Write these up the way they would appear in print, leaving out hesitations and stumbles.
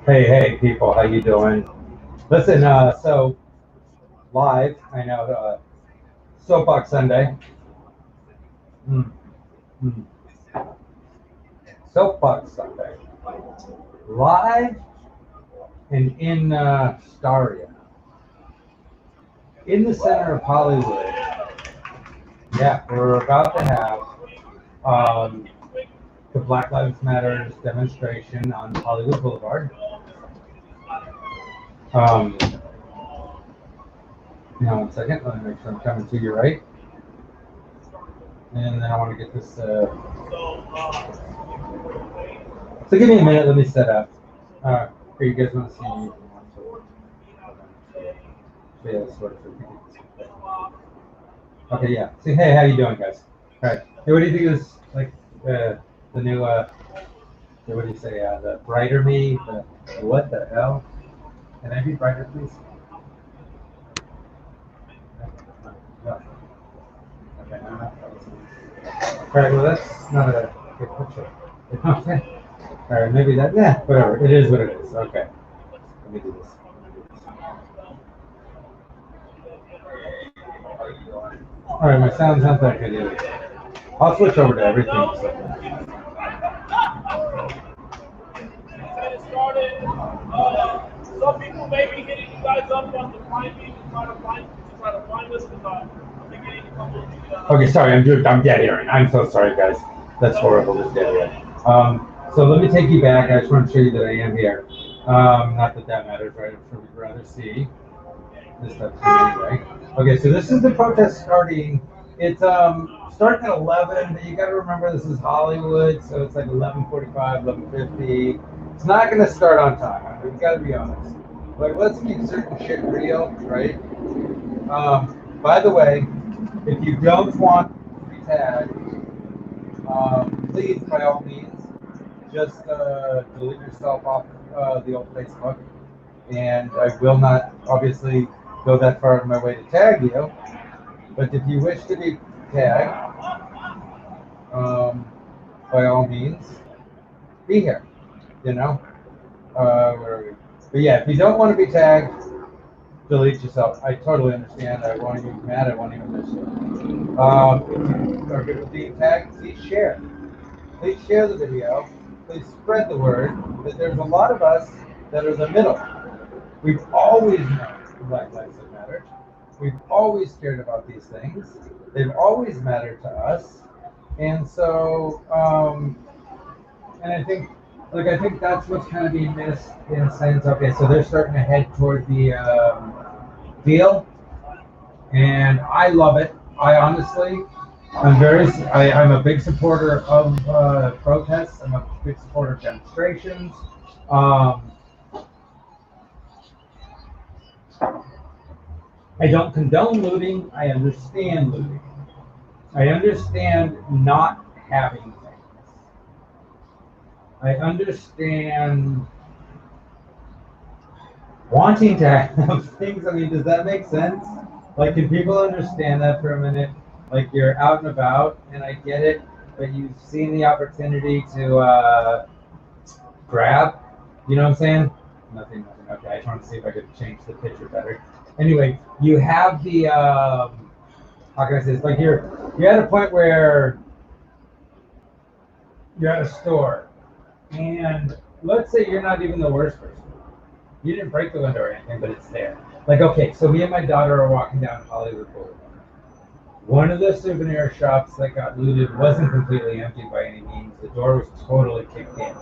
Hey, people, how you doing? Listen, so live, I know, Soapbox Sunday. Mm, mm. Soapbox Sunday. Live and in Staria, in the center of Hollywood. Yeah, we're about to have um, the Black Lives Matter demonstration on Hollywood Boulevard. Um, Now, 1 second, let me make sure I'm coming to you right. And then I want to get this. So give me a minute, let me set up. Here, you guys want to see me? Yeah, sort of. Okay, yeah. See, hey, how you doing, guys? All right. Hey, what do you think is like the new? What do you say? The brighter me. The what the hell? Can I be brighter, please? No. Okay, no, no. All right. Well, that's not a good picture. Okay. All right. Maybe that. Yeah. Whatever. It is what it is. Okay. Let me do this. All right. My sound's not that good either. I'll switch over to everything. So. Some people may be hitting you guys up on the find me to try to find us because they're getting a couple of the. Okay, sorry, I'm dead hearing. I'm so sorry, guys. That's horrible, this dead hearing. So let me take you back. I just want to show you that I am here. Not that that matters, right? I'm sure we'd rather see this stuff anyway. Okay, so this is the protest starting. It's starting at 11, but you got to remember this is Hollywood, so it's like 11:45, 11:50. It's not going to start on time. I mean, we've got to be honest. Like, let's keep certain shit real, right? By the way, if you don't want to be tagged, please, by all means, just delete yourself off the old Facebook. And I will not, obviously, go that far in my way to tag you. But if you wish to be tagged, by all means, be here. You know? Where are we? But yeah, if you don't want to be tagged, delete yourself. I totally understand. I won't even be mad. I won't even miss you. If you are good with being tagged, please share. Please share the video. Please spread the word that there's a lot of us that are the middle. We've always known Black Lives Matter. We've always cared about these things. They've always mattered to us. And so, and I think that's what's kind of being missed in a sense. Okay, so they're starting to head toward the deal, and I love it. I honestly, I'm a big supporter of protests. I'm a big supporter of demonstrations. Um, I don't condone looting. I understand looting. I understand not having things. I understand wanting to have things. I mean, does that make sense? Like, can people understand that for a minute? Like, you're out and about, and I get it, but you've seen the opportunity to grab. You know what I'm saying? Nothing. Okay, I just wanted to see if I could change the picture better. Anyway, you have the. How can I say this? Like, you're at a point where you're at a store, and let's say you're not even the worst person. You didn't break the window or anything, but it's there. Like, okay, so me and my daughter are walking down Hollywood Boulevard. One of the souvenir shops that got looted wasn't completely empty by any means. The door was totally kicked in.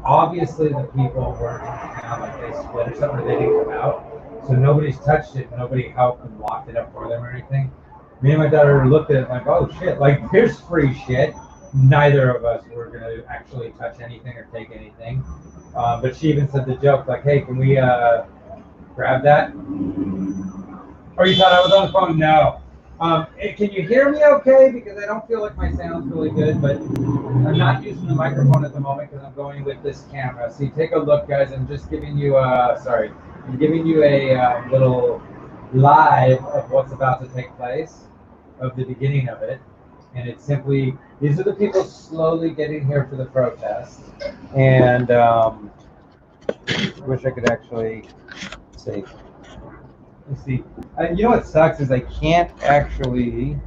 Obviously, the people weren't in town, like they split or something, or they didn't come out. So nobody's touched it. Nobody helped and locked it up for them or anything. Me and my daughter looked at it like, oh shit, like there's free shit. Neither of us were going to actually touch anything or take anything. But she even said the joke, like, hey, can we grab that? Or you thought I was on the phone? No. Can you hear me okay? Because I don't feel like my sound's really good, but I'm not using the microphone at the moment because I'm going with this camera. So you take a look, guys. I'm just giving you, I'm giving you a little live of what's about to take place, of the beginning of it. And it's simply, these are the people slowly getting here for the protest. And Wish I could actually see. Let's see. You know what sucks is I can't actually.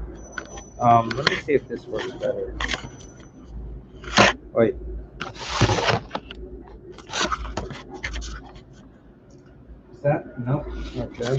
Let me see if this works better. Wait. Is that? Nope. Okay.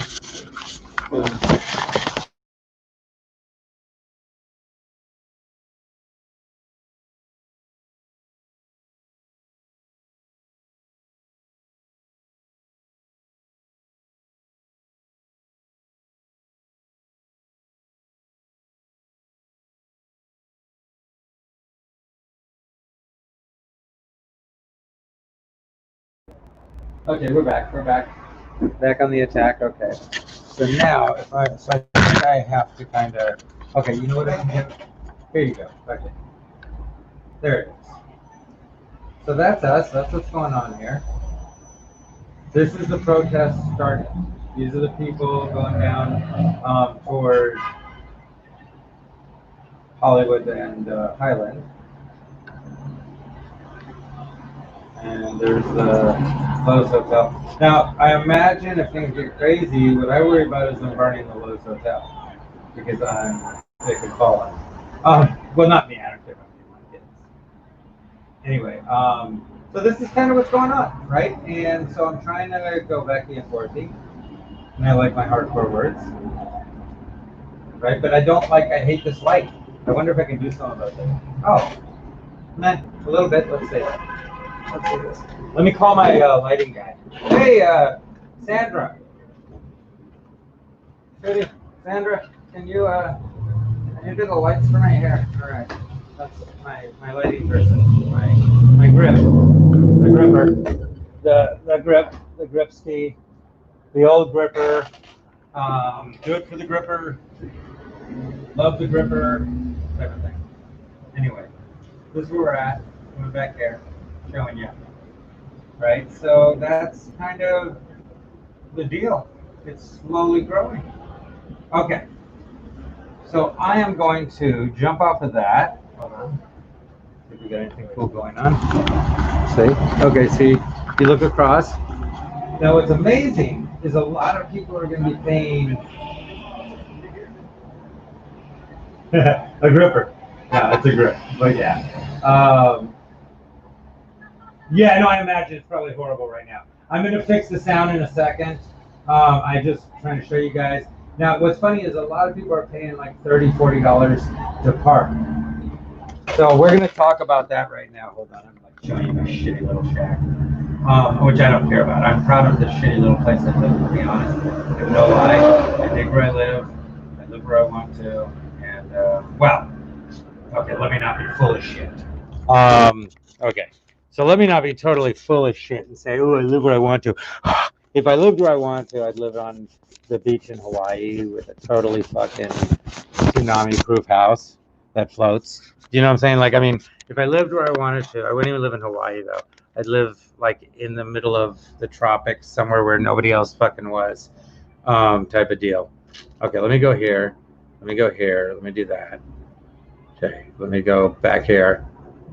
Okay, we're back. We're back. Back on the attack. Okay. So now, I think I have to kind of. Okay, you know what I can do? Here you go. Okay. There it is. So that's us. That's what's going on here. This is the protest starting. These are the people going down towards Hollywood and Highland. And there's the Lowe's Hotel. Now, I imagine if things get crazy, what I worry about is them burning the Lowe's Hotel because I'm sick and falling. Well, not me. I don't care about my kids. Anyway, so this is kind of what's going on, right? And so I'm trying to go back and forthy, and I like my hardcore words, right? But I don't like. I hate this light. I wonder if I can do something about this. Oh, man, a little bit. Let's see. Let's do this. Let me call my lighting guy. Hey, Sandra. Hey, Sandra, can you do the lights for my hair? All right. That's my lighting person. My grip. The gripper. The gripski. The old gripper. Do it for the gripper. Love the gripper. Type of thing. Anyway, this is where we're at. We're back here. Showing you, right? So that's kind of the deal. It's slowly growing. Okay, so I am going to jump off of that. Hold on. See if we got anything cool going on. See? Okay, see, you look across. Now what's amazing is a lot of people are going to be paying a gripper. No, it's a grip, but yeah. Yeah, no, I imagine it's probably horrible right now. I'm going to fix the sound in a second. I just trying to show you guys. Now, what's funny is a lot of people are paying like $30, $40 to park. So we're going to talk about that right now. Hold on, I'm like showing you my shitty little shack, which I don't care about. I'm proud of the shitty little place I live, to be honest. I have no lie. I dig where I live where I want to, and well, okay, let me not be full of shit. Okay. So let me not be totally full of shit and say, oh, I live where I want to. If I lived where I want to, I'd live on the beach in Hawaii with a totally fucking tsunami-proof house that floats. You know what I'm saying? Like, I mean, if I lived where I wanted to, I wouldn't even live in Hawaii, though. I'd live, like, in the middle of the tropics, somewhere where nobody else fucking was, type of deal. Okay, let me go here. Let me go here. Let me do that. Okay, let me go back here.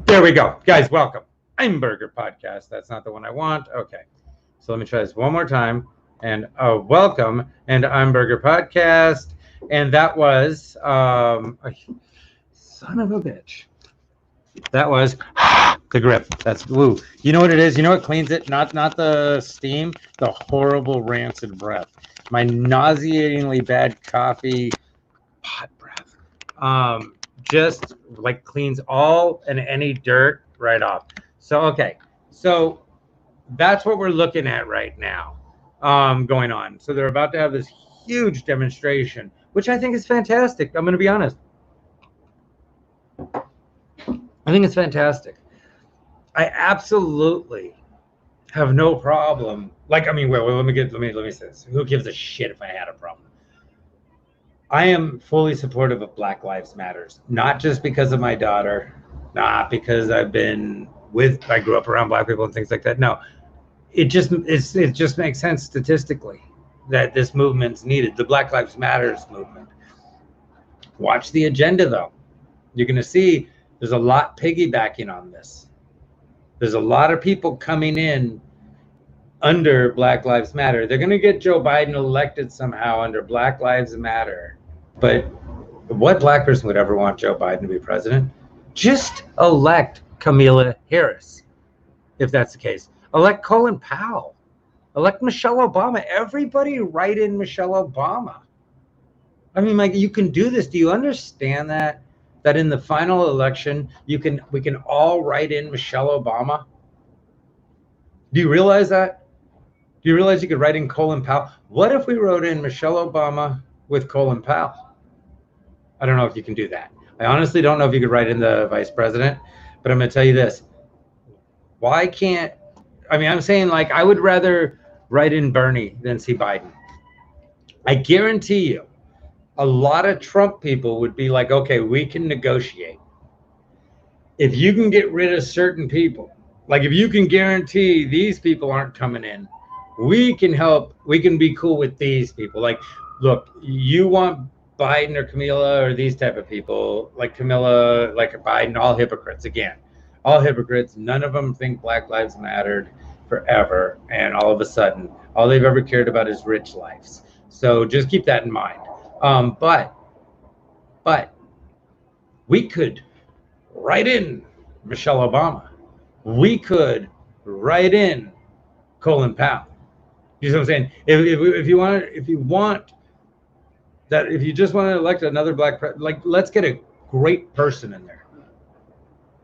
There we go. Guys, welcome. I'm Burger Podcast. That's not the one I want. Okay. So let me try this one more time. And welcome. And I'm Burger Podcast. And that was son of a bitch. That was the grip. That's woo. You know what it is? You know what cleans it? Not the steam, the horrible rancid breath. My nauseatingly bad coffee pot breath. Just like cleans all and any dirt right off. So, okay. So that's what we're looking at right now going on. So they're about to have this huge demonstration, which I think is fantastic. I'm going to be honest. I think it's fantastic. I absolutely have no problem. Like, I mean, wait, let me say this. Who gives a shit if I had a problem? I am fully supportive of Black Lives Matters, not just because of my daughter, not because I grew up around black people and things like that. No, it just makes sense statistically that this movement's needed. The Black Lives Matters movement. Watch the agenda, though. You're going to see there's a lot piggybacking on this. There's a lot of people coming in under Black Lives Matter. They're going to get Joe Biden elected somehow under Black Lives Matter. But what black person would ever want Joe Biden to be president? Just elect Kamala Harris, if that's the case. Elect Colin Powell. Elect Michelle Obama. Everybody write in Michelle Obama. I mean, like, you can do this. Do you understand that? That in the final election, we can all write in Michelle Obama? Do you realize that? Do you realize you could write in Colin Powell? What if we wrote in Michelle Obama with Colin Powell? I don't know if you can do that. I honestly don't know if you could write in the vice president, but I'm going to tell you this. Why can't, I mean, I'm saying, like, I would rather write in Bernie than see Biden. I guarantee you, a lot of Trump people would be like, okay, we can negotiate. If you can get rid of certain people, like if you can guarantee these people aren't coming in, we can help, we can be cool with these people. Like, look, you want Biden or Kamala or these type of people, like Kamala, like Biden, all hypocrites again. All hypocrites. None of them think Black Lives mattered forever. And all of a sudden, all they've ever cared about is rich lives. So just keep that in mind. But we could write in Michelle Obama. We could write in Colin Powell. You know what I'm saying? If you want that, if you just want to elect another black president, like, let's get a great person in there.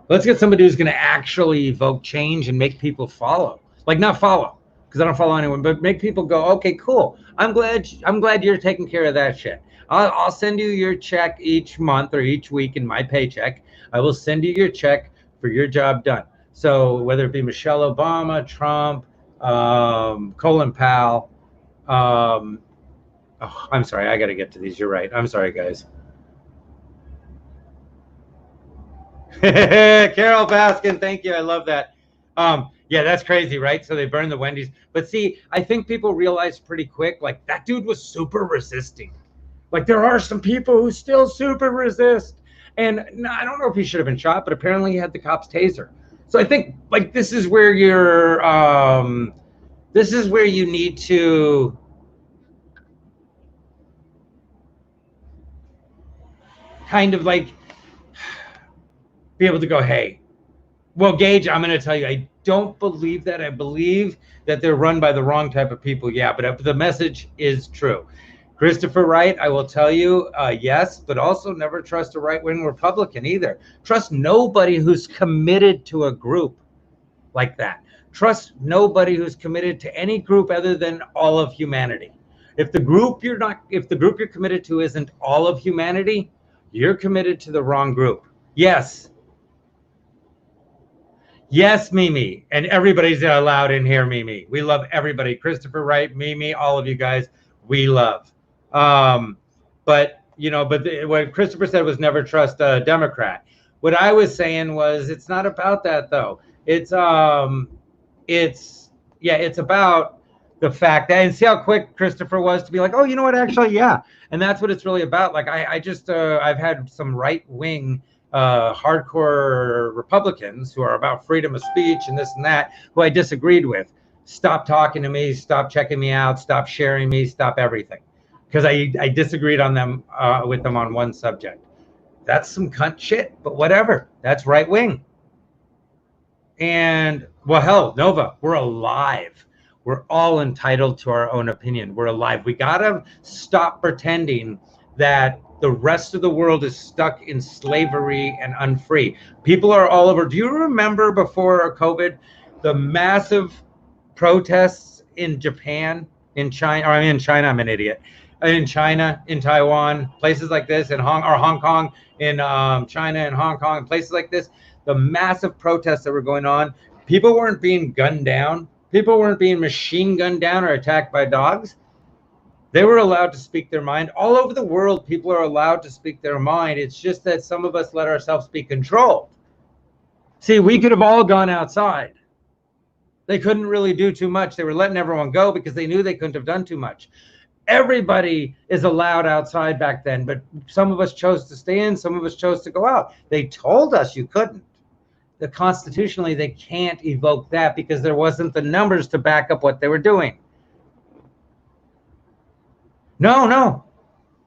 Let's get somebody who's going to actually evoke change and make people follow. Like, not follow, because I don't follow anyone, but make people go, okay, cool. I'm glad you're taking care of that shit. I'll send you your check each month or each week in my paycheck. I will send you your check for your job done. So whether it be Michelle Obama, Trump, Colin Powell, oh, I'm sorry, I got to get to these. You're right. I'm sorry, guys. Carol Baskin, thank you. I love that. Yeah, that's crazy, right? So they burned the Wendy's. But see, I think people realized pretty quick, like, that dude was super resisting. Like, there are some people who still super resist. And no, I don't know if he should have been shot, but apparently he had the cop's taser. So I think, like, this is where you need to kind of, like, be able to go, hey, well, Gage, I'm going to tell you, I don't believe that. I believe that they're run by the wrong type of people. Yeah, but the message is true. Christopher Wright, I will tell you, yes, but also never trust a right-wing Republican either. Trust nobody who's committed to a group like that. Trust nobody who's committed to any group other than all of humanity. If the group you're committed to isn't all of humanity, you're committed to the wrong group. Yes. Yes, Mimi, and everybody's allowed in here, Mimi. We love everybody. Christopher Wright, Mimi, all of you guys, we love. But what Christopher said was never trust a Democrat. What I was saying was, it's not about that though. It's about the fact that, and see how quick Christopher was to be like, oh, you know what, actually, yeah. And that's what it's really about. Like, I've had some right-wing hardcore Republicans who are about freedom of speech and this and that, who I disagreed with. Stop talking to me, stop checking me out, stop sharing me, stop everything. Because I disagreed on them with them on one subject. That's some cunt shit, but whatever. That's right wing. And, well, hell, Nova, we're alive. We're all entitled to our own opinion. We're alive. We gotta stop pretending that the rest of the world is stuck in slavery and unfree. People are all over. Do you remember before COVID, the massive protests in Japan, in China, in China, I'm an idiot. In China, in Taiwan, places like this, in Hong Kong, in China and Hong Kong, places like this, the massive protests that were going on, people weren't being gunned down. People weren't being machine gunned down or attacked by dogs. They were allowed to speak their mind. All over the world, people are allowed to speak their mind. It's just that some of us let ourselves be controlled. See, we could have all gone outside. They couldn't really do too much. They were letting everyone go because they knew they couldn't have done too much. Everybody is allowed outside back then, but some of us chose to stay in, some of us chose to go out. They told us you couldn't. constitutionally, they can't evoke that because there wasn't the numbers to back up what they were doing. No,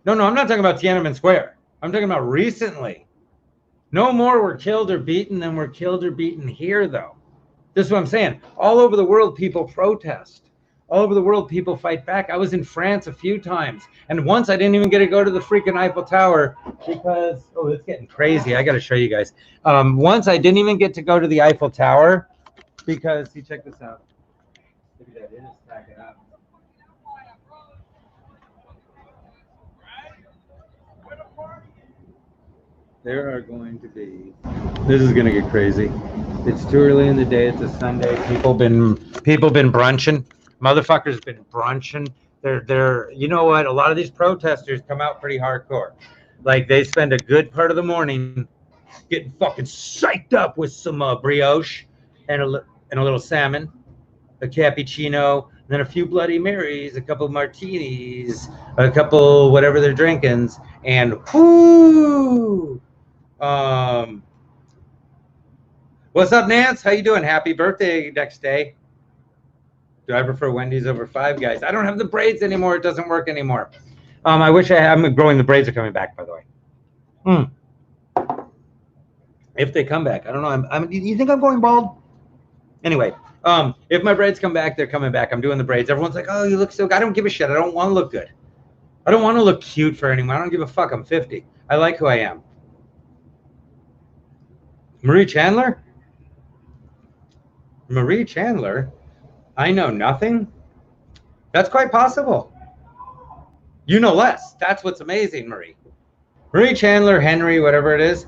I'm not talking about Tiananmen Square. I'm talking about recently. No more were killed or beaten than were killed or beaten here, though. This is what I'm saying. All over the world, people protest. All over the world, people fight back. I was in France a few times, and once I didn't even get to go to the freaking Eiffel Tower because, oh, it's getting crazy. I got to show you guys. Once I didn't even get to go to the Eiffel Tower because, see, check this out. Look at that. It is stacking up. There are going to be. This is going to get crazy. It's too early in the day. It's a Sunday. People been brunching. Motherfuckers been brunching. They're. You know what? A lot of these protesters come out pretty hardcore. Like they spend a good part of the morning getting fucking psyched up with some brioche and a little salmon, a cappuccino, then a few Bloody Marys, a couple martinis, a couple whatever they're drinking, and whoo. What's up, Nance? How you doing? Happy birthday next day. Do I prefer Wendy's over Five Guys? I don't have the braids anymore. It doesn't work anymore. I wish I had. I'm growing. The braids are coming back, by the way. If they come back, I don't know. You think I'm going bald? Anyway, if my braids come back, they're coming back. I'm doing the braids. Everyone's like, "Oh, you look so good." I don't give a shit. I don't want to look good. I don't want to look cute for anyone. I don't give a fuck. I'm 50. I like who I am. Marie Chandler? Marie Chandler? I know nothing? That's quite possible. You know less. That's what's amazing, Marie. Marie Chandler, Henry, whatever it is.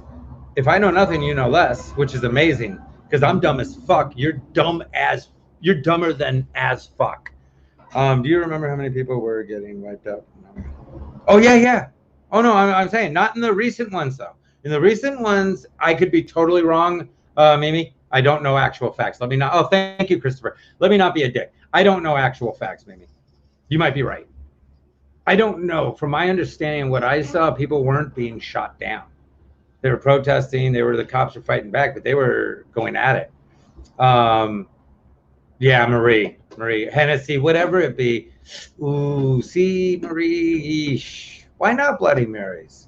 If I know nothing, you know less, which is amazing because I'm dumb as fuck. You're dumber than as fuck. Do you remember how many people were getting wiped out? Oh, yeah. Oh, no, I'm saying not in the recent ones, though. In the recent ones, I could be totally wrong, Mimi. I don't know actual facts. Let me not. Oh, thank you, Christopher. Let me not be a dick. I don't know actual facts, Mimi. You might be right. I don't know. From my understanding, what I saw, people weren't being shot down. They were protesting. The cops were fighting back, but they were going at it. Yeah, Marie, Hennessy, whatever it be. Ooh, see, Marie. Why not Bloody Marys?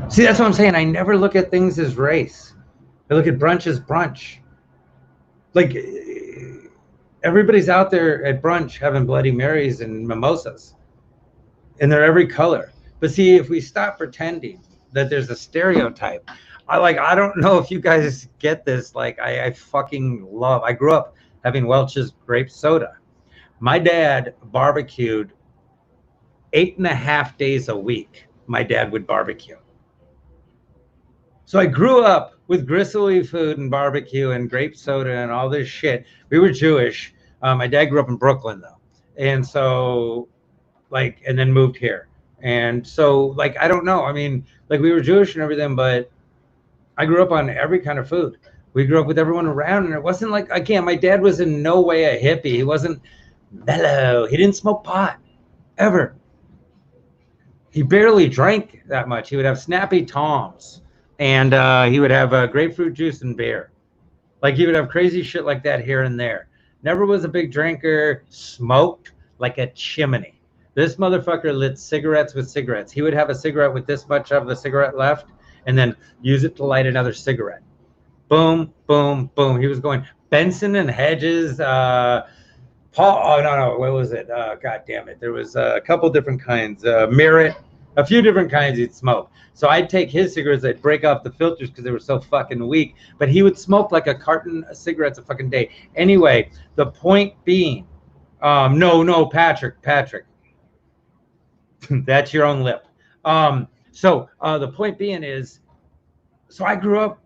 See, that's what I'm saying. I never look at things as race. I look at brunch as brunch. Like, everybody's out there at brunch having Bloody Marys and mimosas. And they're every color. But see, if we stop pretending that there's a stereotype, I don't know if you guys get this. Like, I fucking love. I grew up having Welch's grape soda. My dad barbecued 8.5 days a week. My dad would barbecue. So I grew up with gristly food and barbecue and grape soda and all this shit. We were Jewish. My dad grew up in Brooklyn, though. And so, and then moved here. And so, I don't know. I mean, we were Jewish and everything, but I grew up on every kind of food. We grew up with everyone around, and it wasn't again, my dad was in no way a hippie. He wasn't mellow. He didn't smoke pot, ever. He barely drank that much. He would have Snappy Toms, and he would have grapefruit juice and beer. He would have crazy shit like that here and there. Never was a big drinker, smoked like a chimney. This motherfucker lit cigarettes with cigarettes. He would have a cigarette with this much of the cigarette left and then use it to light another cigarette. Boom, boom, boom. He was going Benson and Hedges, Paul. Oh, no. What was it? God damn it. There was a couple different kinds. Merit, a few different kinds he'd smoke. So I'd take his cigarettes. I'd break off the filters because they were so fucking weak. But he would smoke like a carton of cigarettes a fucking day. Anyway, the point being, no, Patrick. That's your own lip. So the point being is, so I grew up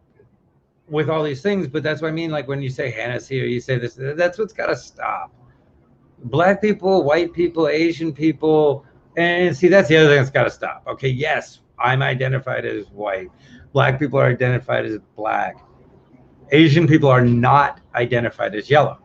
with all these things, but that's what I mean. When you say Hennessy or you say this, that's what's got to stop. Black people, white people, Asian people, and see, that's the other thing that's got to stop. Okay, yes, I'm identified as white. Black people are identified as black. Asian people are not identified as yellow.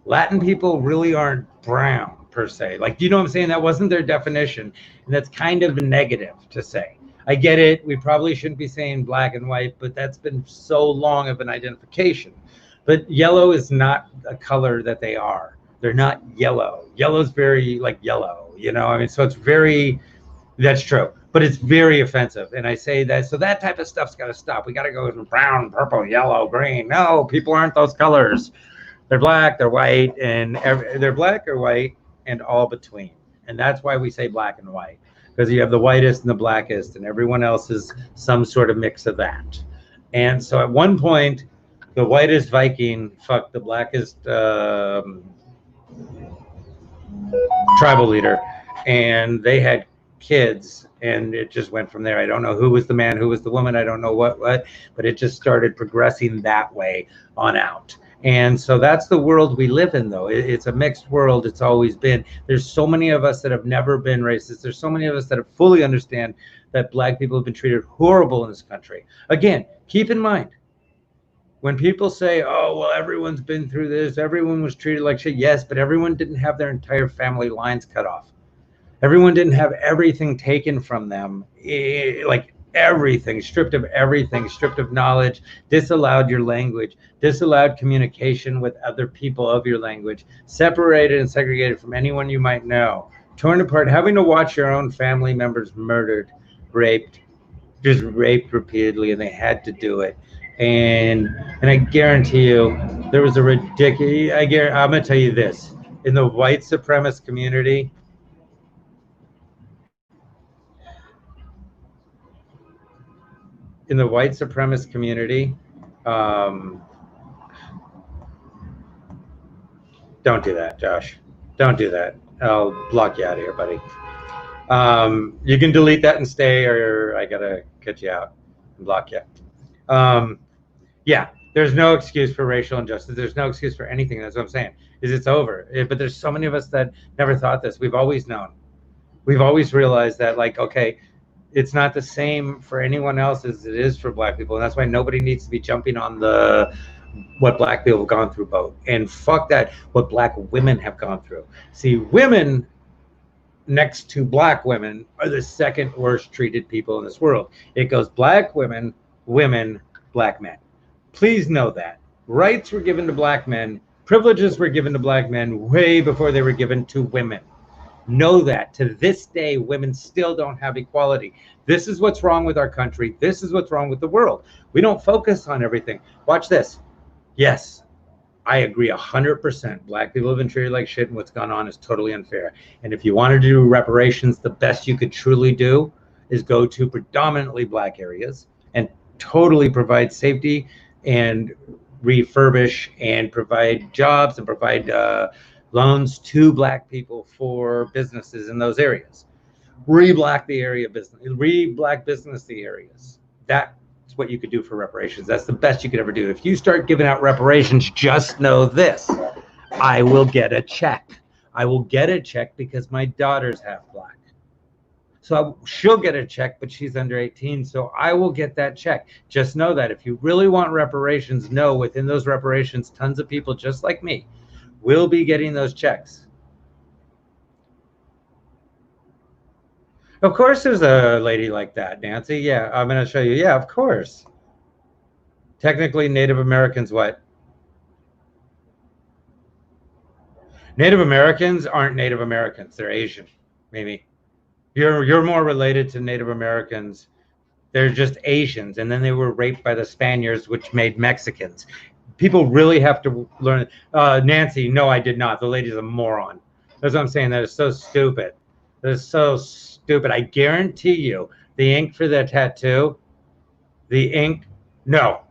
Latin people really aren't brown per se. You know what I'm saying? That wasn't their definition, and that's kind of negative to say. I get it. We probably shouldn't be saying black and white, but that's been so long of an identification. But yellow is not a color that they are. They're not yellow. Yellow's very like yellow, you know? I mean, so it's very, that's true, but it's very offensive. And I say that, so that type of stuff's got to stop. We got to go from brown, purple, yellow, green. No, people aren't those colors. They're black, they're white, and they're black or white and all between. And that's why we say black and white, because you have the whitest and the blackest, and everyone else is some sort of mix of that. And so at one point, the whitest Viking fucked the blackest tribal leader, and they had kids, and it just went from there. I don't know who was the man, who was the woman, I don't know what, but it just started progressing that way on out. And so that's the world we live in, though. It's a mixed world. It's always been. There's so many of us that have never been racist. There's so many of us that fully understand that black people have been treated horrible in this country. Again, keep in mind, when people say, oh, well, everyone's been through this, everyone was treated like shit. Yes, but everyone didn't have their entire family lines cut off. Everyone didn't have everything taken from them, like everything, stripped of everything, stripped of knowledge, disallowed your language, disallowed communication with other people of your language, separated and segregated from anyone you might know, torn apart, having to watch your own family members murdered, raped, just raped repeatedly, and they had to do it. And I guarantee you, there was a ridiculous, I'm going to tell you this, in the white supremacist community, don't do that, Josh. Don't do that. I'll block you out of here, buddy. You can delete that and stay, or I gotta cut you out and block you. Yeah, there's no excuse for racial injustice. There's no excuse for anything. That's what I'm saying. It's over. But there's so many of us that never thought this. We've always known. We've always realized that, like, okay, it's not the same for anyone else as it is for black people, and that's why nobody needs to be jumping on the what black people have gone through boat. And fuck that, what black women have gone through. See, women next to black women are the second worst treated people in this world. It goes black women, women, black men. Please know that. Rights were given to black men, privileges were given to black men way before they were given to women. Know that. To this day, women still don't have equality. This is what's wrong with our country. This is what's wrong with the world. We don't focus on everything. Watch this. Yes, I agree 100%. Black people have been treated like shit, and what's gone on is totally unfair. And if you want to do reparations, the best you could truly do is go to predominantly black areas and totally provide safety and refurbish and provide jobs and provide loans to black people for businesses in those areas. Re-black the area business, re-black business the areas. That's what you could do for reparations. That's the best you could ever do. If you start giving out reparations, just know this: I will get a check. I will get a check because my daughter's half black. So she'll get a check, but she's under 18, so I will get that check. Just know that if you really want reparations, know within those reparations, tons of people just like me will be getting those checks. Of course there's a lady like that, Nancy. Yeah, I'm going to show you. Yeah, of course. Technically, Native Americans what? Native Americans aren't Native Americans. They're Asian, maybe. You're more related to Native Americans. They're just Asians, and then they were raped by the Spaniards, which made Mexicans. People really have to learn. Nancy, no, I did not. The lady's a moron. That's what I'm saying. That is so stupid. That is so stupid. I guarantee you, the ink for that tattoo, the ink, no.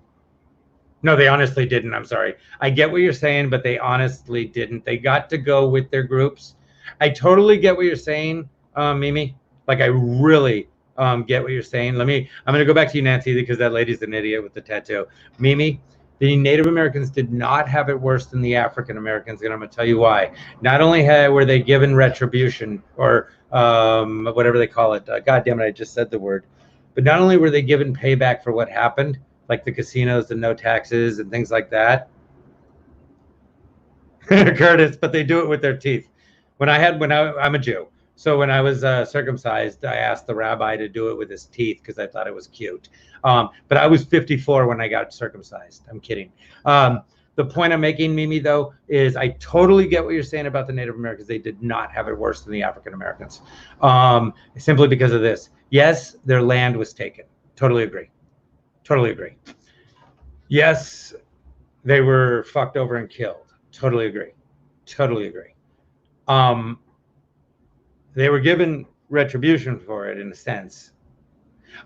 No, they honestly didn't. I'm sorry. I get what you're saying, but they honestly didn't. They got to go with their groups. I totally get what you're saying, Mimi. Like, I really get what you're saying. I'm going to go back to you, Nancy, because that lady's an idiot with the tattoo. Mimi, the Native Americans did not have it worse than the African Americans, and I'm going to tell you why. Not only were they given retribution, or whatever they call it. God damn it, I just said the word. But not only were they given payback for what happened, like the casinos and no taxes and things like that. Curtis, but they do it with their teeth. I'm a Jew. So when I was circumcised, I asked the rabbi to do it with his teeth because I thought it was cute. But I was 54 when I got circumcised. I'm kidding. The point I'm making, Mimi, though, is I totally get what you're saying about the Native Americans. They did not have it worse than the African Americans, simply because of this. Yes, their land was taken. Totally agree. Totally agree. Yes, they were fucked over and killed. Totally agree. Totally agree. They were given retribution for it in a sense.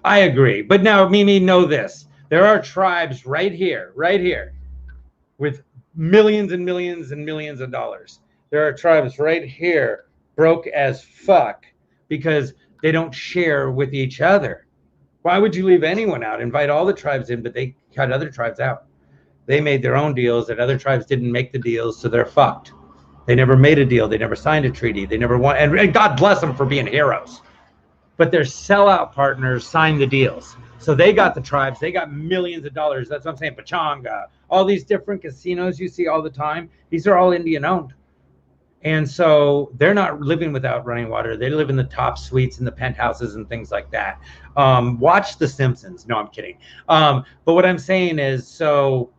I agree. But now, Mimi, know this. There are tribes right here, with millions and millions and millions of dollars. There are tribes right here broke as fuck because they don't share with each other. Why would you leave anyone out? Invite all the tribes in, but they cut other tribes out. They made their own deals that other tribes didn't make the deals, so they're fucked. They never made a deal. They never signed a treaty. They never won. And God bless them for being heroes. But their sellout partners signed the deals. So they got the tribes. They got millions of dollars. That's what I'm saying. Pechanga, all these different casinos you see all the time. These are all Indian owned. And so they're not living without running water. They live in the top suites and the penthouses and things like that. Watch The Simpsons. No, I'm kidding. But what I'm saying is, so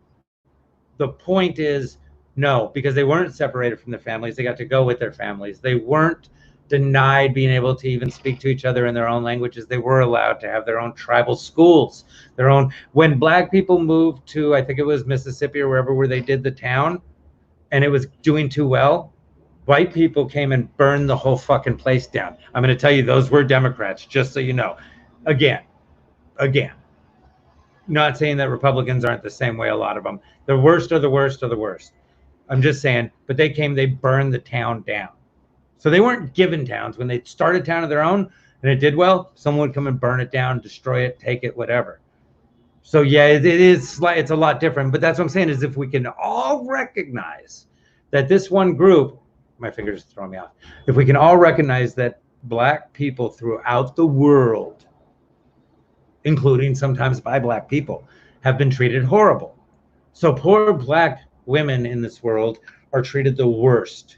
the point is, no, because they weren't separated from their families. They got to go with their families. They weren't denied being able to even speak to each other in their own languages. They were allowed to have their own tribal schools, their own. When black people moved to, I think it was Mississippi or wherever, where they did the town, and it was doing too well, white people came and burned the whole fucking place down. I'm going to tell you, those were Democrats, just so you know. Again, not saying that Republicans aren't the same way, a lot of them. The worst are the worst are the worst. I'm just saying, but they came, they burned the town down. So they weren't given towns. When they started a town of their own and it did well, someone would come and burn it down, destroy it, take it, whatever. So yeah, it's a lot different. But that's what I'm saying, is if we can all recognize that this one group, my fingers throw me off. If we can all recognize that black people throughout the world, including sometimes by black people, have been treated horrible. So poor black women in this world are treated the worst.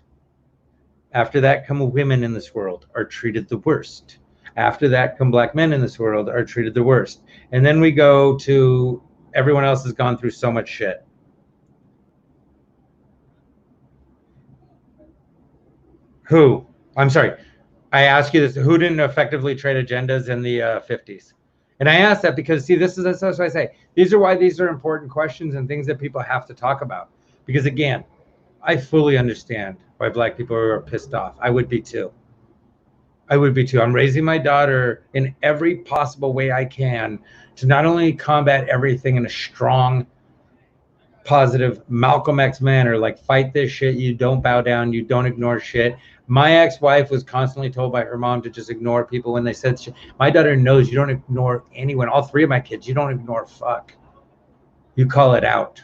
After that come women in this world are treated the worst. After that come black men in this world are treated the worst. And then we go to everyone else has gone through so much shit. Who? I'm sorry. I ask you this. Who didn't effectively trade agendas in the 50s? And I ask that because, see, that's what I say. These are why these are important questions and things that people have to talk about. Because, again, I fully understand why black people are pissed off. I would be too. I'm raising my daughter in every possible way I can to not only combat everything in a strong, positive Malcolm X manner, like fight this shit, you don't bow down, you don't ignore shit. My ex-wife was constantly told by her mom to just ignore people when they said shit. My daughter knows you don't ignore anyone. All three of my kids, you don't ignore fuck. You call it out.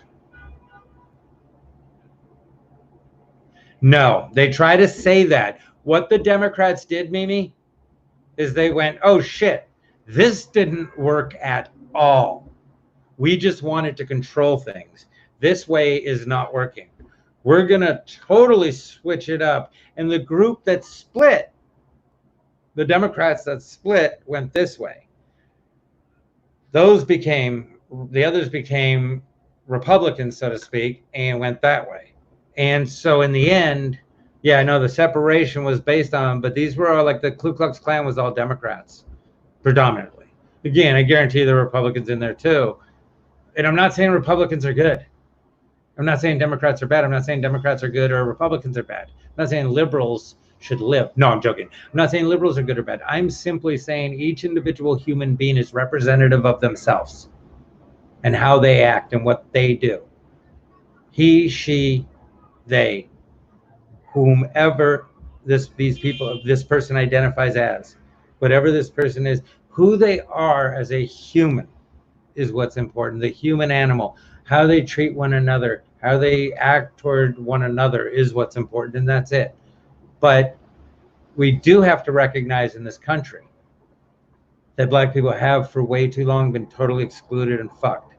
No, they try to say that. What the Democrats did, Mimi, is they went, oh shit, this didn't work at all. We just wanted to control things. This way is not working. We're going to totally switch it up. And the group that split, the Democrats that split, went this way. The others became Republicans, so to speak, and went that way. And so in the end, yeah, I know the separation was based on, but these were all like the Ku Klux Klan was all Democrats, predominantly. Again, I guarantee there were Republicans in there too. And I'm not saying Republicans are good. I'm not saying Democrats are bad. I'm not saying Democrats are good or Republicans are bad. I'm not saying liberals should live. No, I'm joking. I'm not saying liberals are good or bad. I'm simply saying each individual human being is representative of themselves and how they act and what they do. He, she, they, whomever this person identifies as, whatever this person is, who they are as a human is what's important. The human animal, how they treat one another, how they act toward one another is what's important, and that's it. But we do have to recognize in this country that black people have for way too long been totally excluded and fucked.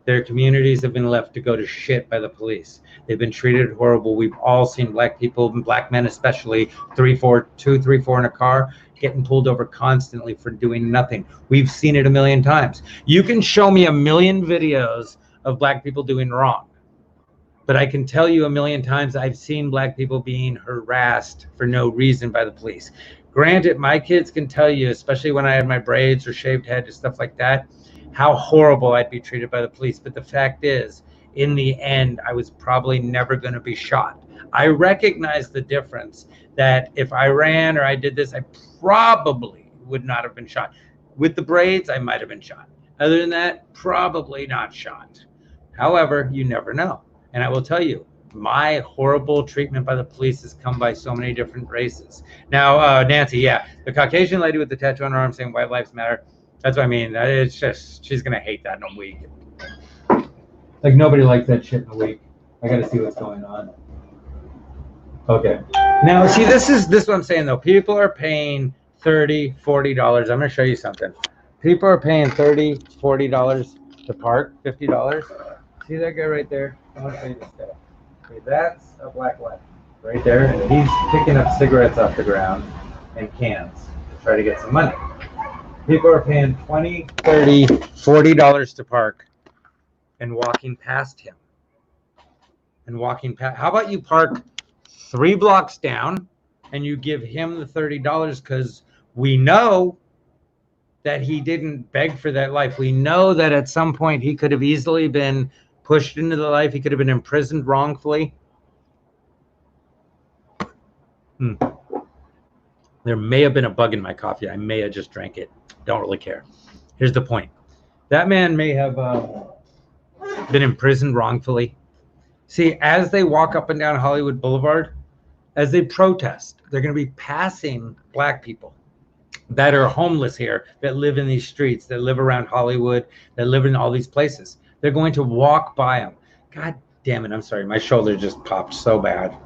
Their communities have been left to go to shit by the police. They've been treated horrible. We've all seen black people, black men especially, 2, 3, 4 in a car, getting pulled over constantly for doing nothing. We've seen it a million times. You can show me a million videos of black people doing wrong, but I can tell you a million times I've seen black people being harassed for no reason by the police. Granted, my kids can tell you, especially when I had my braids or shaved head and stuff like that, how horrible I'd be treated by the police. But the fact is, in the end, I was probably never going to be shot. I recognize the difference that if I ran or I did this, I probably would not have been shot. With the braids, I might have been shot. Other than that, probably not shot. However, you never know. And I will tell you, my horrible treatment by the police has come by so many different races. Now, Nancy, yeah, the Caucasian lady with the tattoo on her arm saying white lives matter. That's what I mean. It's just, she's going to hate that in a week. Like, nobody likes that shit in a week. I got to see what's going on. Okay. Now, see, this is what I'm saying, though. People are paying $30, $40. I'm going to show you something. People are paying $30, $40 to park, $50. See that guy right there? I want to show you this guy. Okay, that's a black lad right there, and he's picking up cigarettes off the ground and cans to try to get some money. People are paying $20, $30, $40 to park and walking past him. And walking past. How about you park 3 blocks down and you give him the $30 because we know that he didn't beg for that life. We know that at some point he could have easily been pushed into the life. He could have been imprisoned wrongfully. There may have been a bug in my coffee. I may have just drank it. Don't really care. Here's the point. That man may have been imprisoned wrongfully. See, as they walk up and down Hollywood Boulevard, as they protest, they're going to be passing black people that are homeless here, that live in these streets, that live around Hollywood, that live in all these places. They're going to walk by them. God damn it. I'm sorry. My shoulder just popped so bad.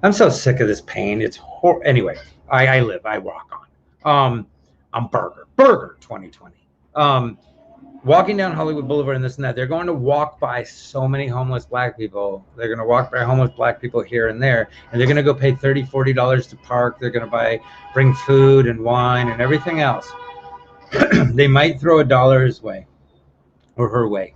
I'm so sick of this pain. It's horrible. Anyway, I walk on. I'm Burger 2020. Walking down Hollywood Boulevard and this and that, they're going to walk by so many homeless black people. They're going to walk by homeless black people here and there, and they're going to go pay $30, $40 to park. They're going to bring food and wine and everything else. They might throw $1 his way or her way.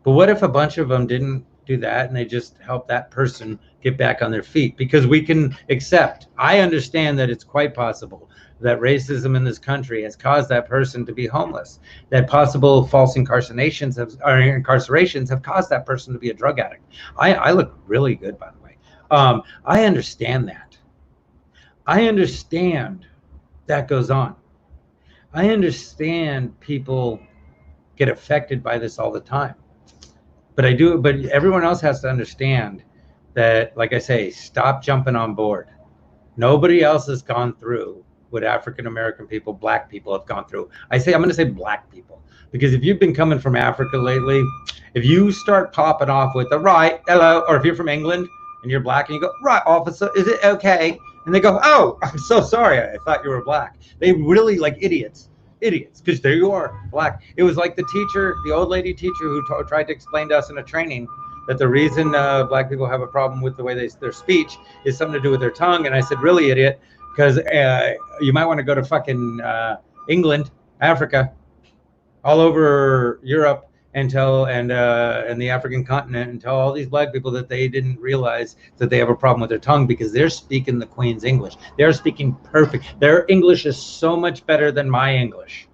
But what if a bunch of them didn't do that and they just help that person get back on their feet? Because we can accept, I understand that it's quite possible that racism in this country has caused that person to be homeless, that possible false incarcerations have caused that person to be a drug addict. I look really good, by the way. I understand that. I understand that goes on. I understand people get affected by this all the time. But everyone else has to understand that, like I say, stop jumping on board. Nobody else has gone through what African American people, black people have gone through. I'm going to say black people, because if you've been coming from Africa lately, if you start popping off with a right, hello, or if you're from England and you're black and you go, right, officer, is it okay? And they go, oh, I'm so sorry, I thought you were black. They really like idiots, because there you are, black. It was like the old lady teacher who tried to explain to us in a training that the reason black people have a problem with the way their speech is something to do with their tongue. And I said, really, idiot? Because you might want to go to fucking England, Africa, all over Europe, and the African continent, and tell all these black people that they didn't realize that they have a problem with their tongue, because they're speaking the Queen's English. They're speaking perfect. Their English is so much better than my English.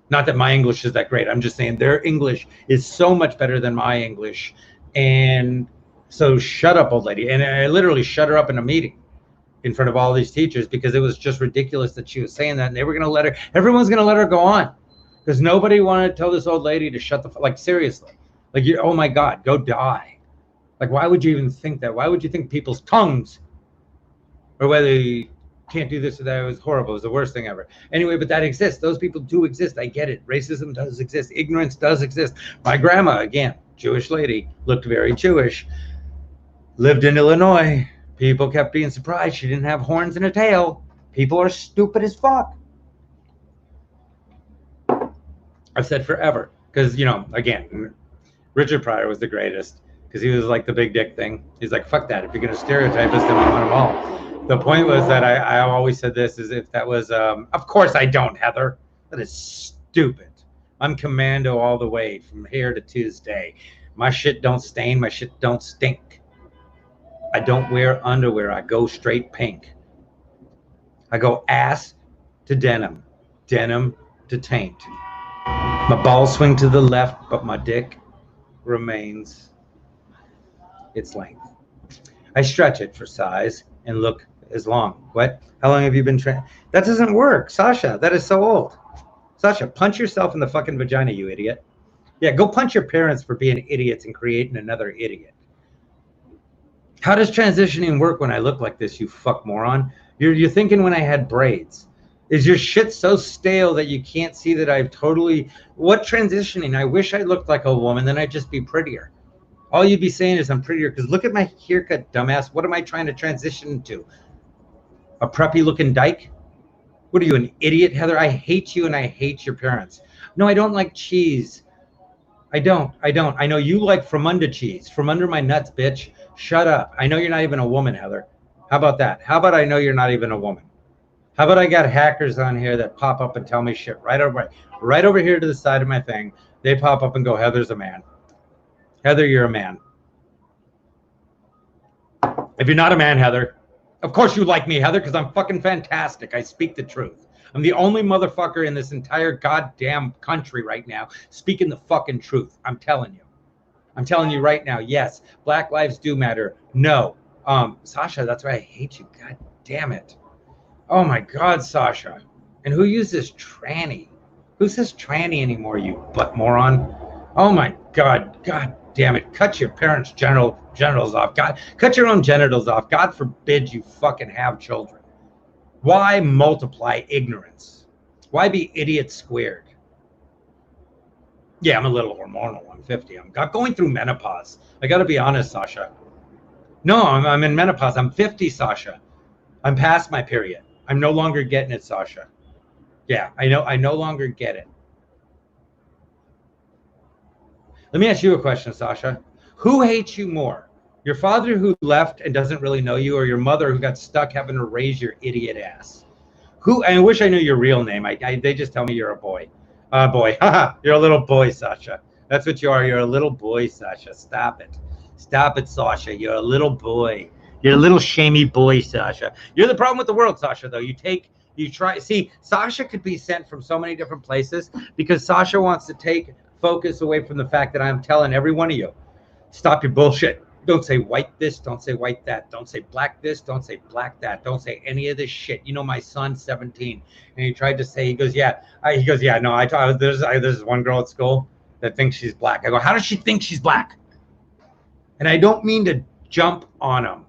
Not that my English is that great. I'm just saying their English is so much better than my English. And so shut up, old lady. And I literally shut her up in a meeting in front of all these teachers, because it was just ridiculous that she was saying that, and they were going to let her, everyone's going to let her go on, because nobody wanted to tell this old lady to shut the, like, seriously, like, oh my God, go die. Like, why would you even think that? Why would you think people's tongues, or whether you can't do this or that? It was horrible. It was the worst thing ever. Anyway, but that exists. Those people do exist. I get it. Racism does exist. Ignorance does exist. My grandma, again, Jewish lady, looked very Jewish, lived in Illinois. People kept being surprised she didn't have horns and a tail. People are stupid as fuck. I've said forever, because, you know, again, Richard Pryor was the greatest because he was like the big dick thing. He's like, fuck that. If you're going to stereotype us, then we want them all. The point was that I always said this is if that was, of course I don't, Heather. That is stupid. I'm commando all the way from here to Tuesday. My shit don't stain. My shit don't stink. I don't wear underwear. I go straight pink. I go ass to denim, denim to taint. My balls swing to the left, but my dick remains its length. I stretch it for size and look as long. What? How long have you been trained? That doesn't work, Sasha. That is so old. Sasha, punch yourself in the fucking vagina, you idiot. Yeah, go punch your parents for being idiots and creating another idiot. How does transitioning work when I look like this, you fuck moron? You're thinking when I had braids. Is your shit so stale that you can't see that I've totally... What transitioning? I wish I looked like a woman, then I'd just be prettier. All you'd be saying is I'm prettier, because look at my haircut, dumbass. What am I trying to transition to? A preppy-looking dyke? What are you, an idiot, Heather? I hate you and I hate your parents. No, I don't like cheese. I don't. I know you like from under cheese. From under my nuts, bitch. Shut up. I know you're not even a woman, Heather. How about that? How about I know you're not even a woman? How about I got hackers on here that pop up and tell me shit right over here to the side of my thing. They pop up and go, Heather's a man. Heather, you're a man. If you're not a man, Heather, of course you like me, Heather, because I'm fucking fantastic. I speak the truth. I'm the only motherfucker in this entire goddamn country right now speaking the fucking truth. I'm telling you. I'm telling you right now, yes, Black lives do matter. No. Sasha, that's why I hate you. God damn it. Oh my God, Sasha. And who uses tranny? Who says tranny anymore, you butt moron? Oh my God. God damn it. Cut your parents' genitals off. God, cut your own genitals off. God forbid you fucking have children. Why multiply ignorance? Why be idiot squared? Yeah, I'm a little hormonal. I'm 50. I'm going through menopause. I got to be honest, Sasha. No, I'm in menopause. I'm 50, Sasha. I'm past my period. I'm no longer getting it, Sasha. Yeah, I know. I no longer get it. Let me ask you a question, Sasha. Who hates you more? Your father who left and doesn't really know you, or your mother who got stuck having to raise your idiot ass? Who? I wish I knew your real name. They just tell me you're a boy. Boy. You're a little boy, Sasha. That's what you are. You're a little boy, Sasha. Stop it. Stop it, Sasha. You're a little boy. You're a little shamey boy, Sasha. You're the problem with the world, Sasha, though. You try. See, Sasha could be sent from so many different places because Sasha wants to take focus away from the fact that I'm telling every one of you, stop your bullshit. Don't say white this, don't say white that. Don't say black this, don't say black that. Don't say any of this shit. You know, my son's 17, and he tried to say, he goes, yeah. No, there's one girl at school that thinks she's black. I go, how does she think she's black? And I don't mean to jump on him.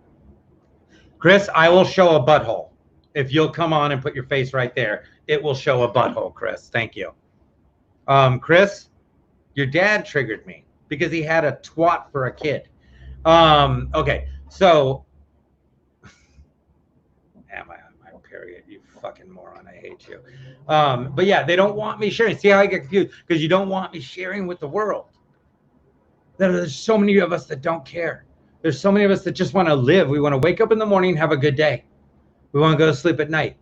Chris, I will show a butthole. If you'll come on and put your face right there, it will show a butthole, Chris. Thank you. Chris, your dad triggered me because he had a twat for a kid. Okay, so am I on my period? You fucking moron. I hate you. But yeah, they don't want me sharing. See how I get confused? Because you don't want me sharing with the world. There's so many of us that don't care. There's so many of us that just want to live. We want to wake up in the morning and have a good day. We want to go to sleep at night.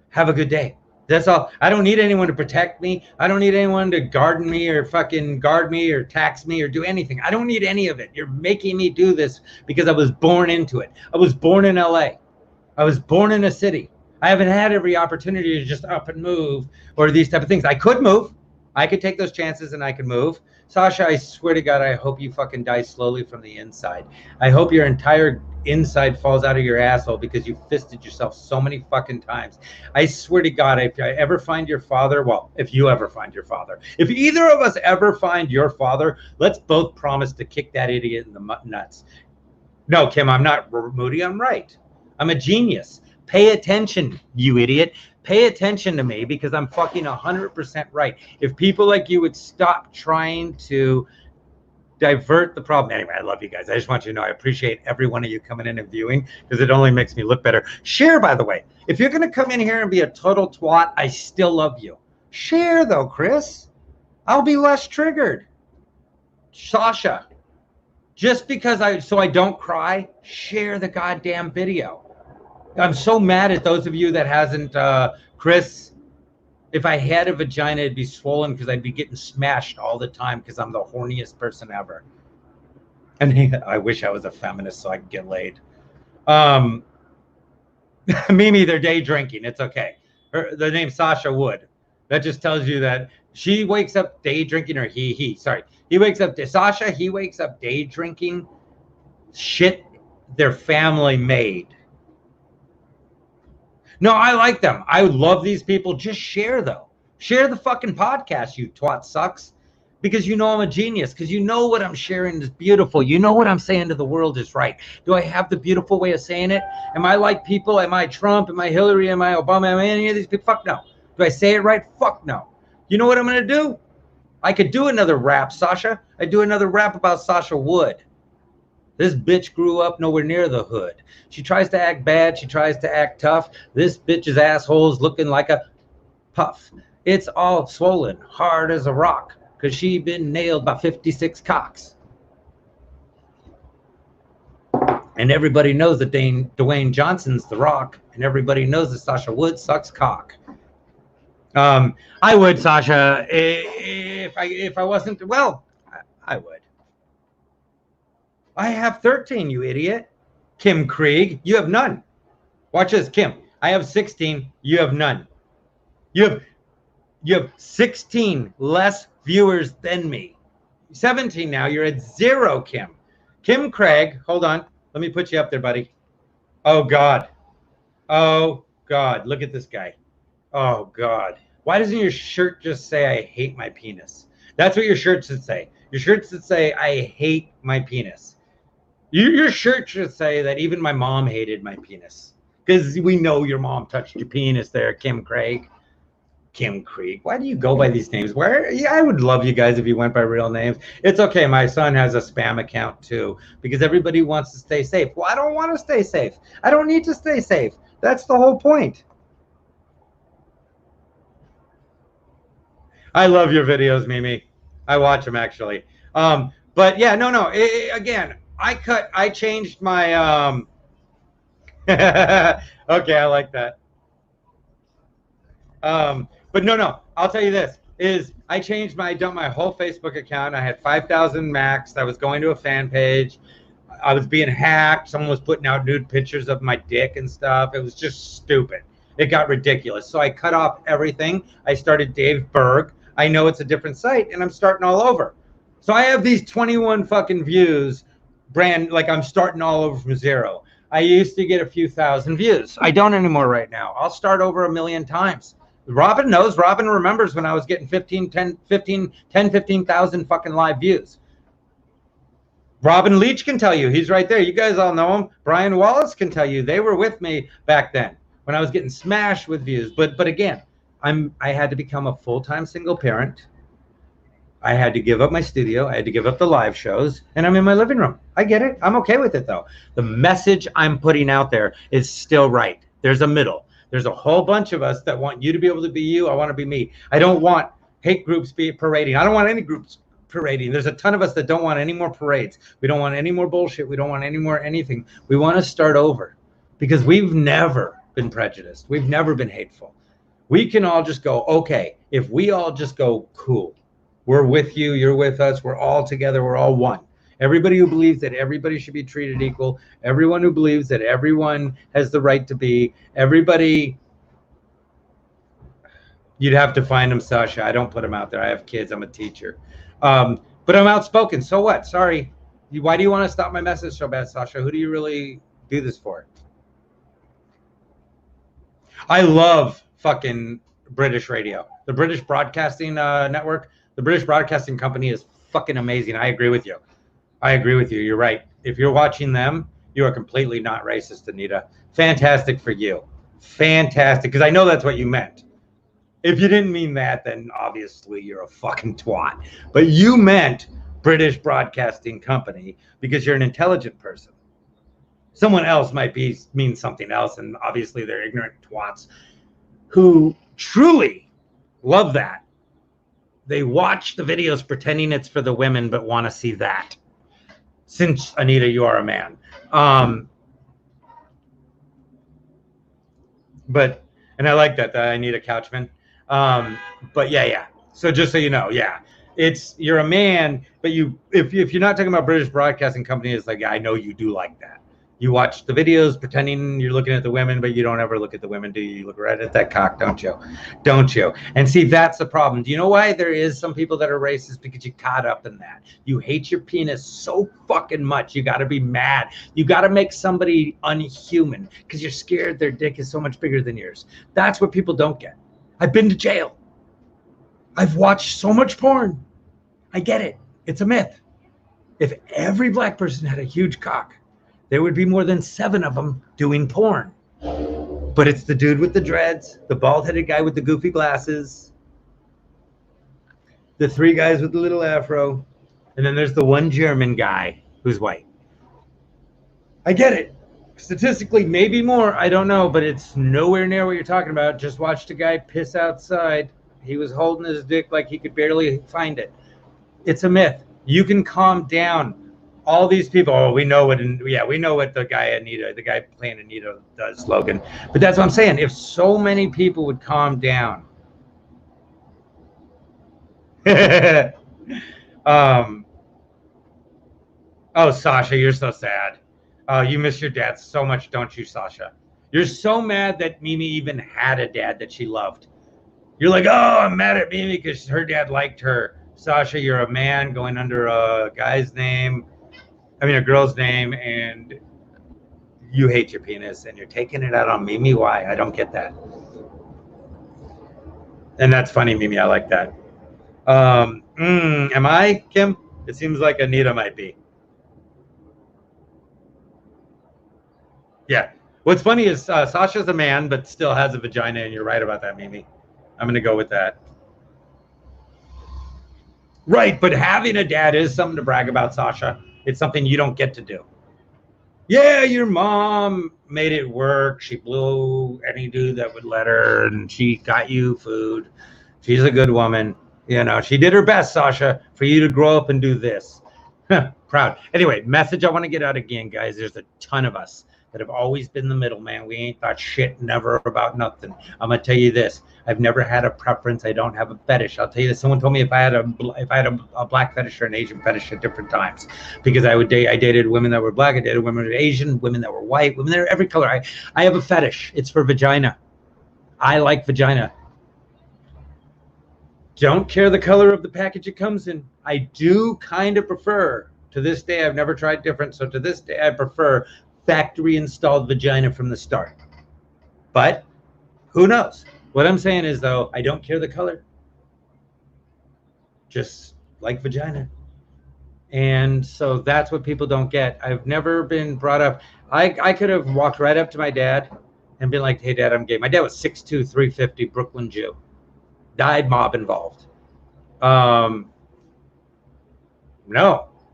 Have a good day. That's all. I don't need anyone to protect me. I don't need anyone to garden me or fucking guard me or tax me or do anything. I don't need any of it. You're making me do this because I was born into it. I was born in LA. I was born in a city. I haven't had every opportunity to just up and move or these type of things. I could move. I could take those chances and I could move. Sasha, I swear to God, I hope you fucking die slowly from the inside. I hope your entire inside falls out of your asshole because you fisted yourself so many fucking times. I swear to God, if I ever find your father, well, if you ever find your father, if either of us ever find your father, let's both promise to kick that idiot in the nuts. No, Kim, I'm not moody. I'm right. I'm a genius. Pay attention, you idiot. Pay attention to me because I'm fucking 100% right. If people like you would stop trying to divert the problem. Anyway, I love you guys. I just want you to know I appreciate every one of you coming in and viewing because it only makes me look better. Share, by the way. If you're going to come in here and be a total twat, I still love you. Share, though, Chris. I'll be less triggered. Sasha, just because I don't cry, share the goddamn video. I'm so mad at those of you that hasn't, Chris, if I had a vagina, it'd be swollen because I'd be getting smashed all the time because I'm the horniest person ever. And I wish I was a feminist so I could get laid. Mimi, they're day drinking. It's okay. The name's Sasha Wood. That just tells you that she wakes up day drinking, or he wakes up, Sasha, he wakes up day drinking shit their family made. No, I like them. I love these people. Just share, though. Share the fucking podcast, you twat sucks. Because you know I'm a genius. Because you know what I'm sharing is beautiful. You know what I'm saying to the world is right. Do I have the beautiful way of saying it? Am I like people? Am I Trump? Am I Hillary? Am I Obama? Am I any of these people? Fuck no. Do I say it right? Fuck no. You know what I'm going to do? I could do another rap, Sasha. I do another rap about Sasha Wood. This bitch grew up nowhere near the hood. She tries to act bad. She tries to act tough. This bitch's asshole is looking like a puff. It's all swollen, hard as a rock, because she been nailed by 56 cocks. And everybody knows that Dwayne Johnson's the Rock, and everybody knows that Sasha Wood sucks cock. I would, Sasha, if I wasn't, well, I would. I have 13, you idiot. Kim Krieg, you have none. Watch this, Kim. I have 16, you have none. You have 16 less viewers than me. 17 now, you're at 0, Kim. Kim Craig, hold on. Let me put you up there, buddy. Oh, God. Oh, God. Look at this guy. Oh, God. Why doesn't your shirt just say, I hate my penis? That's what your shirt should say. Your shirt should say, I hate my penis. Your shirt should say that even my mom hated my penis. Because we know your mom touched your penis there, Kim Craig. Kim Krieg. Why do you go by these names? Yeah, I would love you guys if you went by real names. It's okay. My son has a spam account too, because everybody wants to stay safe. Well, I don't want to stay safe. I don't need to stay safe. That's the whole point. I love your videos, Mimi. I watch them actually. But yeah, no. Again, I changed my, okay, I like that. But no, I'll tell you this, is I changed my whole Facebook account. I had 5,000 maxed. I was going to a fan page. I was being hacked. Someone was putting out nude pictures of my dick and stuff. It was just stupid. It got ridiculous. So I cut off everything. I started Dave Berg. I know it's a different site, and I'm starting all over. So I have these 21 fucking views, like I'm starting all over from 0. I used to get a few thousand views. I don't anymore right now. I'll start over 1 million times. Robin knows. Robin remembers when I was getting 15,000 fucking live views. Robin Leach can tell you. He's right there. You guys all know him. Brian Wallace can tell you. They were with me back then when I was getting smashed with views. But again, I had to become a full-time single parent. I had to give up my studio. I had to give up the live shows, and I'm in my living room. I get it. I'm okay with it, though. The message I'm putting out there is still right. There's a middle. There's a whole bunch of us that want you to be able to be you. I want to be me. I don't want hate groups parading. I don't want any groups parading. There's a ton of us that don't want any more parades. We don't want any more bullshit. We don't want any more anything. We want to start over because we've never been prejudiced. We've never been hateful. We can all just go, okay, if we all just go, cool. We're with you. You're with us. We're all together. We're all one. Everybody who believes that everybody should be treated equal, everyone who believes that everyone has the right to be, everybody, you'd have to find them, Sasha. I don't put them out there. I have kids. I'm a teacher. But I'm outspoken. So what? Sorry. Why do you want to stop my message so bad, Sasha? Who do you really do this for? I love fucking British radio. The British Broadcasting Network, the British Broadcasting Company is fucking amazing. I agree with you. I agree with you. You're right. If you're watching them, you are completely not racist, Anita. Fantastic for you. Fantastic. Because I know that's what you meant. If you didn't mean that, then obviously you're a fucking twat. But you meant British Broadcasting Company because you're an intelligent person. Someone else might mean something else, and obviously they're ignorant twats who truly love that. they watch the videos pretending it's for the women, but want to see that. Since, Anita, you are a man. But, and I like that, Anita Couchman. But yeah. So just so you know, yeah. You're a man, but if you're not talking about British Broadcasting Company, it's like, yeah, I know you do like that. You watch the videos pretending you're looking at the women, but you don't ever look at the women, do you? You look right at that cock, don't you? Don't you? And see, that's the problem. Do you know why there is some people that are racist? Because you caught up in that. You hate your penis so fucking much. You got to be mad. You got to make somebody unhuman because you're scared their dick is so much bigger than yours. That's what people don't get. I've been to jail. I've watched so much porn. I get it. It's a myth. If every black person had a huge cock, there would be more than 7 of them doing porn. But it's the dude with the dreads, the bald-headed guy with the goofy glasses, the 3 guys with the little afro, and then there's the one German guy who's white. I get it. Statistically, maybe more. I don't know, but it's nowhere near what you're talking about. Just watched a guy piss outside. He was holding his dick like he could barely find it. It's a myth. You can calm down. All these people, we know what the guy playing Anita does, Logan. But that's what I'm saying. If so many people would calm down. Oh, Sasha, you're so sad. You miss your dad so much, don't you, Sasha? You're so mad that Mimi even had a dad that she loved. You're like, oh, I'm mad at Mimi because her dad liked her. Sasha, you're a man going under a guy's name. A girl's name, and you hate your penis, and you're taking it out on Mimi. Why? I don't get that. And that's funny, Mimi. I like that. Am I, Kim? It seems like Anita might be. Yeah. What's funny is Sasha's a man, but still has a vagina, and you're right about that, Mimi. I'm going to go with that. Right, but having a dad is something to brag about, Sasha. It's something you don't get to do. Yeah, your mom made it work. She blew any dude that would let her, and she got you food. She's a good woman. She did her best, Sasha, for you to grow up and do this. Proud. Anyway, message I want to get out again, guys. There's a ton of us that have always been the middleman. We ain't thought shit never about nothing. I'm gonna tell you this. I've never had a preference. I don't have a fetish. I'll tell you this. Someone told me if I had a black fetish or an Asian fetish at different times, because I dated women that were black. I dated women that were Asian, women that were white, women that were every color. I have a fetish. It's for vagina. I like vagina. Don't care the color of the package it comes in. I do kind of prefer. To this day, I've never tried different. So to this day, I prefer factory installed vagina from the start. But who knows? What I'm saying is, though, I don't care the color. Just like vagina. And so that's what people don't get. I've never been brought up. I could have walked right up to my dad and been like, hey, Dad, I'm gay. My dad was 6'2", 350, Brooklyn Jew. Died mob involved. No.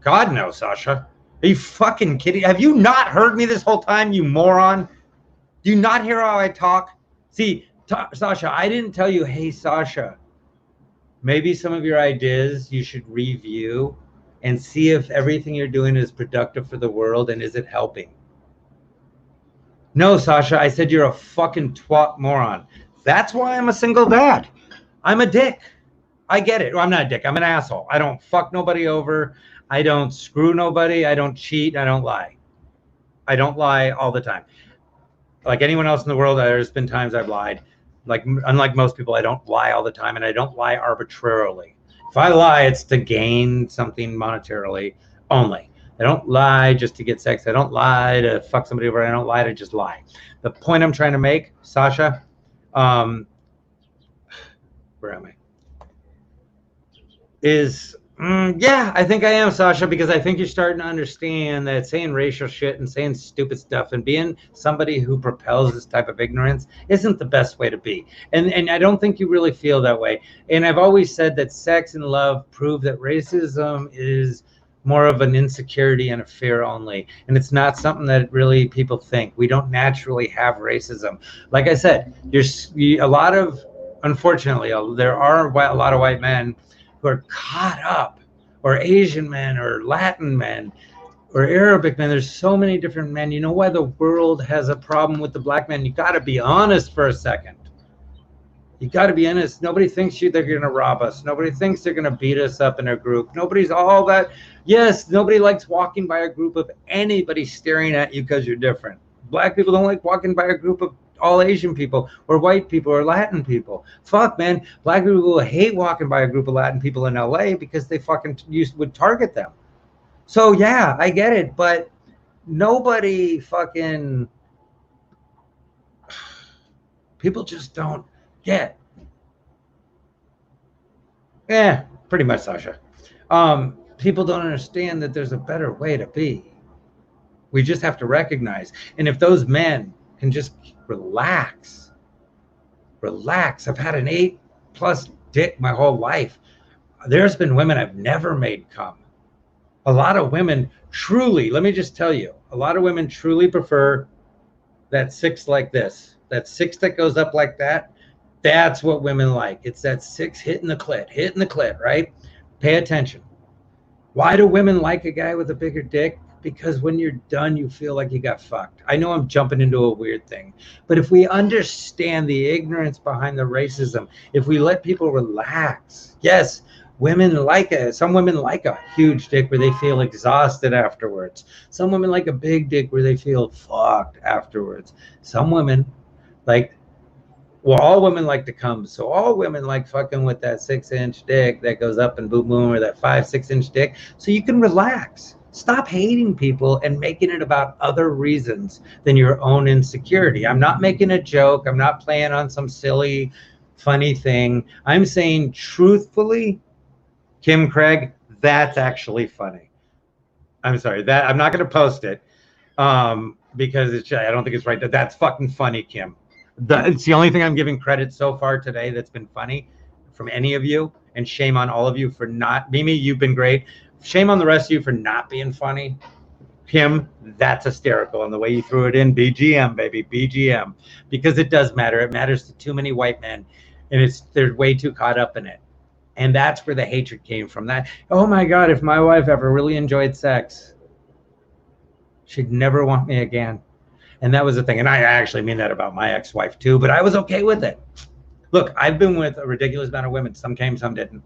God, no, Sasha. Are you fucking kidding? Have you not heard me this whole time, you moron? Do you not hear how I talk? See, Sasha, I didn't tell you, hey, Sasha, maybe some of your ideas you should review and see if everything you're doing is productive for the world and is it helping. No, Sasha, I said you're a fucking twat moron. That's why I'm a single dad. I'm a dick. I get it. Well, I'm not a dick. I'm an asshole. I don't fuck nobody over. I don't screw nobody. I don't cheat. I don't lie. I don't lie all the time. Like anyone else in the world, there's been times I've lied. Like, unlike most people, I don't lie all the time, and I don't lie arbitrarily. If I lie, it's to gain something monetarily only. I don't lie just to get sex. I don't lie to fuck somebody over. I don't lie to just lie. The point I'm trying to make, Sasha, where am I? Is yeah, I think I am, Sasha, because I think you're starting to understand that saying racial shit and saying stupid stuff and being somebody who propels this type of ignorance isn't the best way to be. And I don't think you really feel that way. And I've always said that sex and love prove that racism is more of an insecurity and a fear only. And it's not something that really people think. We don't naturally have racism. Like I said, unfortunately, there are a lot of white men who are caught up, or Asian men, or Latin men, or Arabic men. There's so many different men. You know why the world has a problem with the black man? You got to be honest for a second. You got to be honest. Nobody thinks they're going to rob us. Nobody thinks they're going to beat us up in a group. Nobody's all that. Yes, nobody likes walking by a group of anybody staring at you because you're different. Black people don't like walking by a group of all Asian people or white people or Latin people. Fuck, man. Black people will hate walking by a group of Latin people in LA because they fucking would target them. So yeah, I get it, but nobody fucking, people just don't get. Yeah, pretty much, Sasha. People don't understand that there's a better way to be. We just have to recognize. And if those men can just relax. I've had an 8+ dick my whole life. There's been women I've never made come. A lot of women truly, let me just tell you, a lot of women truly prefer that 6 like this. That 6 that goes up like that. That's what women like. It's that 6 hitting the clit, right? Pay attention. Why do women like a guy with a bigger dick? Because when you're done, you feel like you got fucked. I know I'm jumping into a weird thing, but if we understand the ignorance behind the racism, if we let people relax, yes, women like it. Some women like a huge dick where they feel exhausted afterwards. Some women like a big dick where they feel fucked afterwards. Some women like, well, all women like to come. So all women like fucking with that 6-inch dick that goes up and boom, boom, or that 5-6-inch dick. So you can relax. Stop hating people and making it about other reasons than your own insecurity. I'm not making a joke. I'm not playing on some silly, funny thing. I'm saying truthfully, Kim Craig, that's actually funny. I'm sorry, that I'm not going to post it because I don't think it's right. That's fucking funny, Kim. It's the only thing I'm giving credit so far today that's been funny from any of you, and shame on all of you for not. Mimi, you've been great. Shame on the rest of you for not being funny. Kim, that's hysterical. And the way you threw it in, BGM, baby, BGM. Because it does matter. It matters to too many white men. And they're way too caught up in it. And that's where the hatred came from. That, oh my God, if my wife ever really enjoyed sex, she'd never want me again. And that was the thing. And I actually mean that about my ex-wife too, but I was okay with it. Look, I've been with a ridiculous amount of women. Some came, some didn't.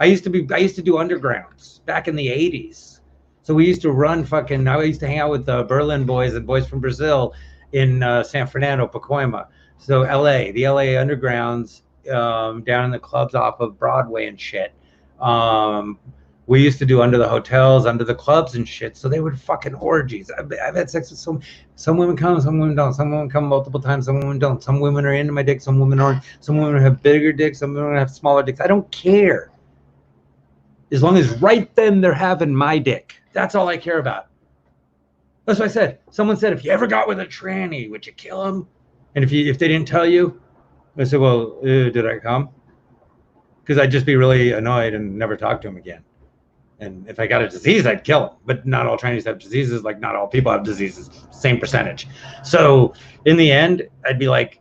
I used to do undergrounds back in the 80s. So we used to run I used to hang out with the Berlin boys and boys from Brazil in San Fernando, Pacoima. So the LA undergrounds down in the clubs off of Broadway and shit. We used to do under the hotels, under the clubs and shit. So they would fucking orgies. I've had sex with some women come, some women don't. Some women come multiple times, some women don't. Some women are into my dick, some women aren't. Some women have bigger dicks, some women have smaller dicks. I don't care. As long as right then they're having my dick. That's all I care about. That's what I said. Someone said, if you ever got with a tranny, would you kill him? And if they didn't tell you, I said, well, did I come? Because I'd just be really annoyed and never talk to him again. And if I got a disease, I'd kill him. But not all trannies have diseases. Like not all people have diseases. Same percentage. So in the end, I'd be like,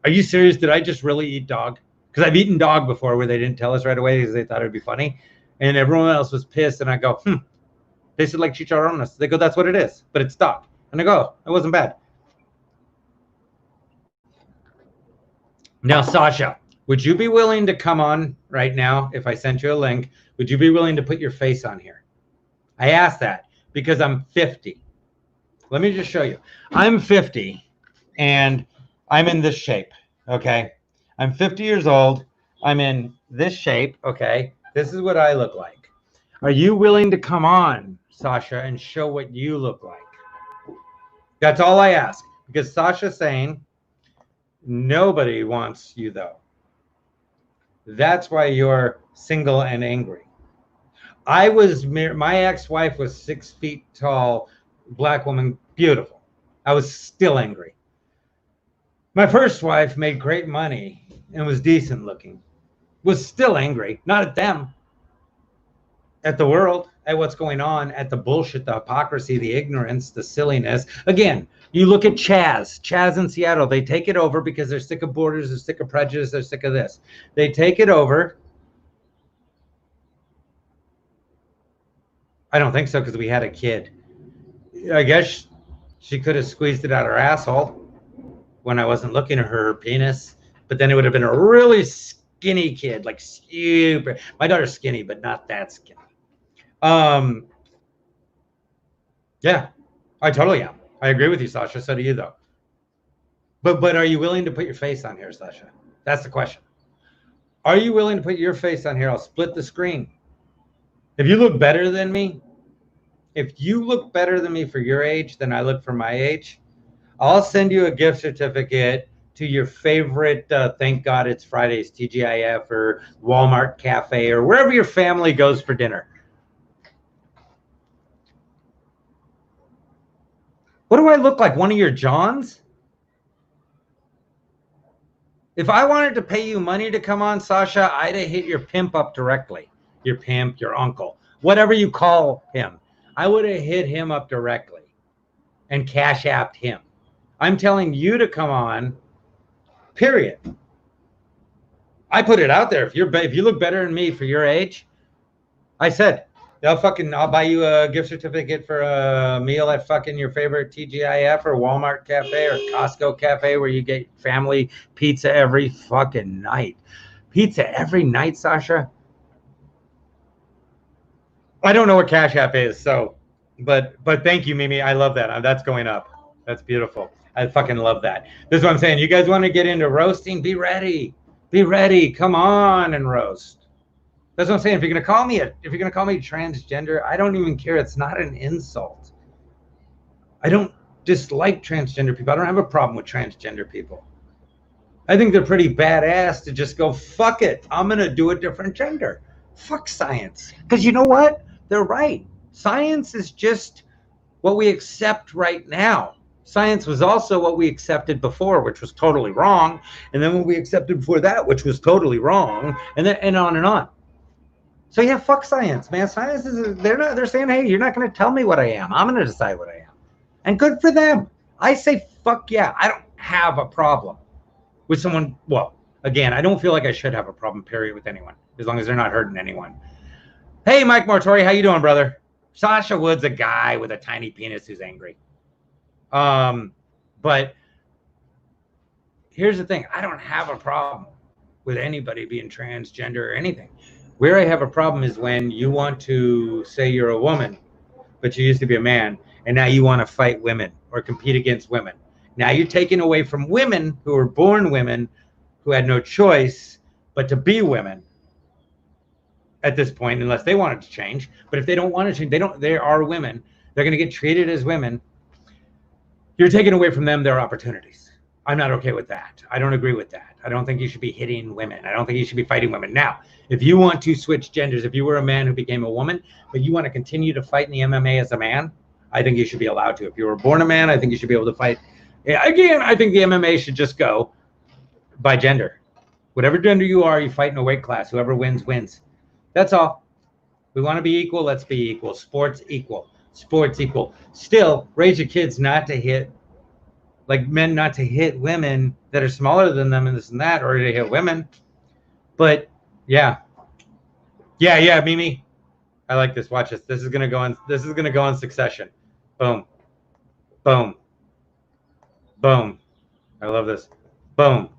are you serious? Did I just really eat dog? Because I've eaten dog before where they didn't tell us right away because they thought it would be funny. And everyone else was pissed. And I go, tasted like chicharrones. They go, that's what it is. But it's dog. And I go, it wasn't bad. Now, Sasha, would you be willing to come on right now if I sent you a link? Would you be willing to put your face on here? I asked that because I'm 50. Let me just show you. I'm 50 and I'm in this shape, okay? I'm 50 years old. I'm in this shape, okay? This is what I look like. Are you willing to come on, Sasha, and show what you look like? That's all I ask. Because Sasha's saying nobody wants you, though. That's why you're single and angry. My ex-wife was 6 feet tall, black woman, beautiful. I was still angry. My first wife made great money and was decent looking. Was still angry, not at them, at the world, at what's going on, at the bullshit, the hypocrisy, the ignorance, the silliness. Again, you look at Chaz in Seattle, they take it over because they're sick of borders, they're sick of prejudice, they're sick of this. They take it over I don't think so because we had a kid. I guess she could have squeezed it out her asshole when I wasn't looking at her penis, but then it would have been a really skinny kid, like super. My daughter's skinny, but not that skinny. Yeah, I totally am. I agree with you, Sasha. So do you, though. But are you willing to put your face on here, Sasha? That's the question. Are you willing to put your face on here? I'll split the screen. If you look better than me, if you look better than me for your age than I look for my age, I'll send you a gift certificate to your favorite, thank God it's Fridays, TGIF or Walmart Cafe or wherever your family goes for dinner. What do I look like? One of your Johns? If I wanted to pay you money to come on, Sasha, I'd have hit your pimp up directly. Your pimp, your uncle, whatever you call him. I would have hit him up directly and cash apped him. I'm telling you to come on, period. I put it out there. If you look better than me for your age, I said, I'll buy you a gift certificate for a meal at fucking your favorite TGIF or Walmart Cafe or Costco Cafe where you get family pizza every fucking night. Pizza every night, Sasha? I don't know what Cash App is, so, but thank you, Mimi. I love that. That's going up. That's beautiful. I fucking love that. This is what I'm saying. You guys want to get into roasting? Be ready. Be ready. Come on and roast. That's what I'm saying. If you're gonna call me transgender, I don't even care. It's not an insult. I don't dislike transgender people. I don't have a problem with transgender people. I think they're pretty badass to just go, fuck it. I'm gonna do a different gender. Fuck science. Because you know what? They're right. Science is just what we accept right now. Science was also what we accepted before, which was totally wrong. And then what we accepted before that, which was totally wrong. And then and on and on. So yeah, fuck science, man. Science is they're saying, hey, you're not gonna tell me what I am. I'm gonna decide what I am. And good for them. I say fuck yeah. I don't have a problem with someone. Well, again, I don't feel like I should have a problem, period, with anyone, as long as they're not hurting anyone. Hey, Mike Mortori, how you doing, brother? Sasha Wood's a guy with a tiny penis who's angry. But here's the thing. I don't have a problem with anybody being transgender or anything. Where I have a problem is when you want to say you're a woman, but you used to be a man, and now you want to fight women or compete against women. Now you're taking away from women who were born women, who had no choice but to be women at this point, unless they wanted to change. But if they don't want to change, they are women. They're going to get treated as women. You're taking away from them their opportunities. I'm not okay with that. I don't agree with that. I don't think you should be hitting women. I don't think you should be fighting women. Now, if you want to switch genders, if you were a man who became a woman, but you want to continue to fight in the MMA as a man, I think you should be allowed to. If you were born a man, I think you should be able to fight. Again, I think the MMA should just go by gender. Whatever gender you are, you fight in a weight class. Whoever wins, wins. That's all. We want to be equal. Let's be equal. Sports equal. Sports equal. Still, raise your kids not to hit, like men not to hit women that are smaller than them and this and that, or to hit women. But yeah, Mimi, I like this. Watch this. This is gonna go on Succession. Boom, boom, boom. I love this. Boom.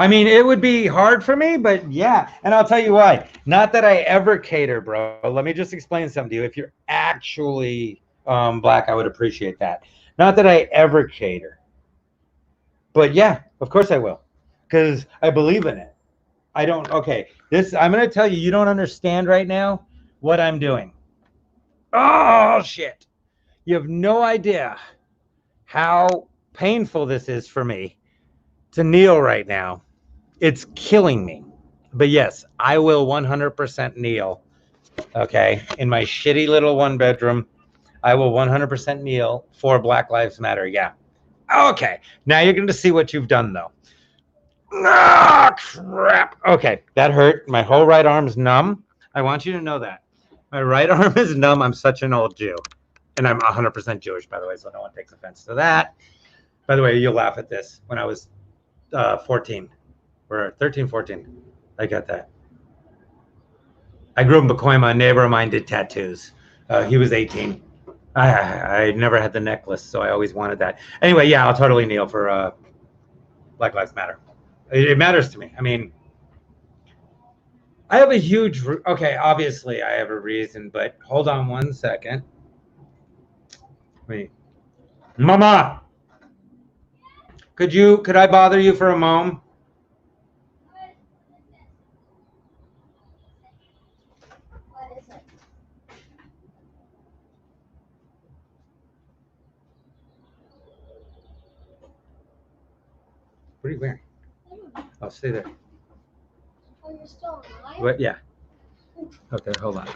I mean, it would be hard for me, but yeah. And I'll tell you why. Not that I ever cater, bro. Let me just explain something to you. If you're actually black, I would appreciate that. Not that I ever cater. But yeah, of course I will. Because I believe in it. I don't. Okay. I'm going to tell you, you don't understand right now what I'm doing. Oh, shit. You have no idea how painful this is for me to kneel right now. It's killing me. But yes, I will 100% kneel. Okay. In my shitty little one bedroom, I will 100% kneel for Black Lives Matter. Yeah. Okay. Now you're going to see what you've done, though. Ah, crap. Okay. That hurt. My whole right arm's numb. I want you to know that. My right arm is numb. I'm such an old Jew. And I'm 100% Jewish, by the way, so no one takes offense to that. By the way, you'll laugh at this. When I was 14, or 13, 14, I got that. I grew up in Pacoima. A neighbor of mine did tattoos. He was 18. I never had the necklace, so I always wanted that. Anyway, yeah, I'll totally kneel for Black Lives Matter. It matters to me. I mean, I have a huge, okay, obviously I have a reason, but hold on one second. Wait. Mama, could I bother you for a moment? What is it? What are you wearing? I don't know. I'll stay there. Oh, you're still alive? What? Yeah. Okay, hold on.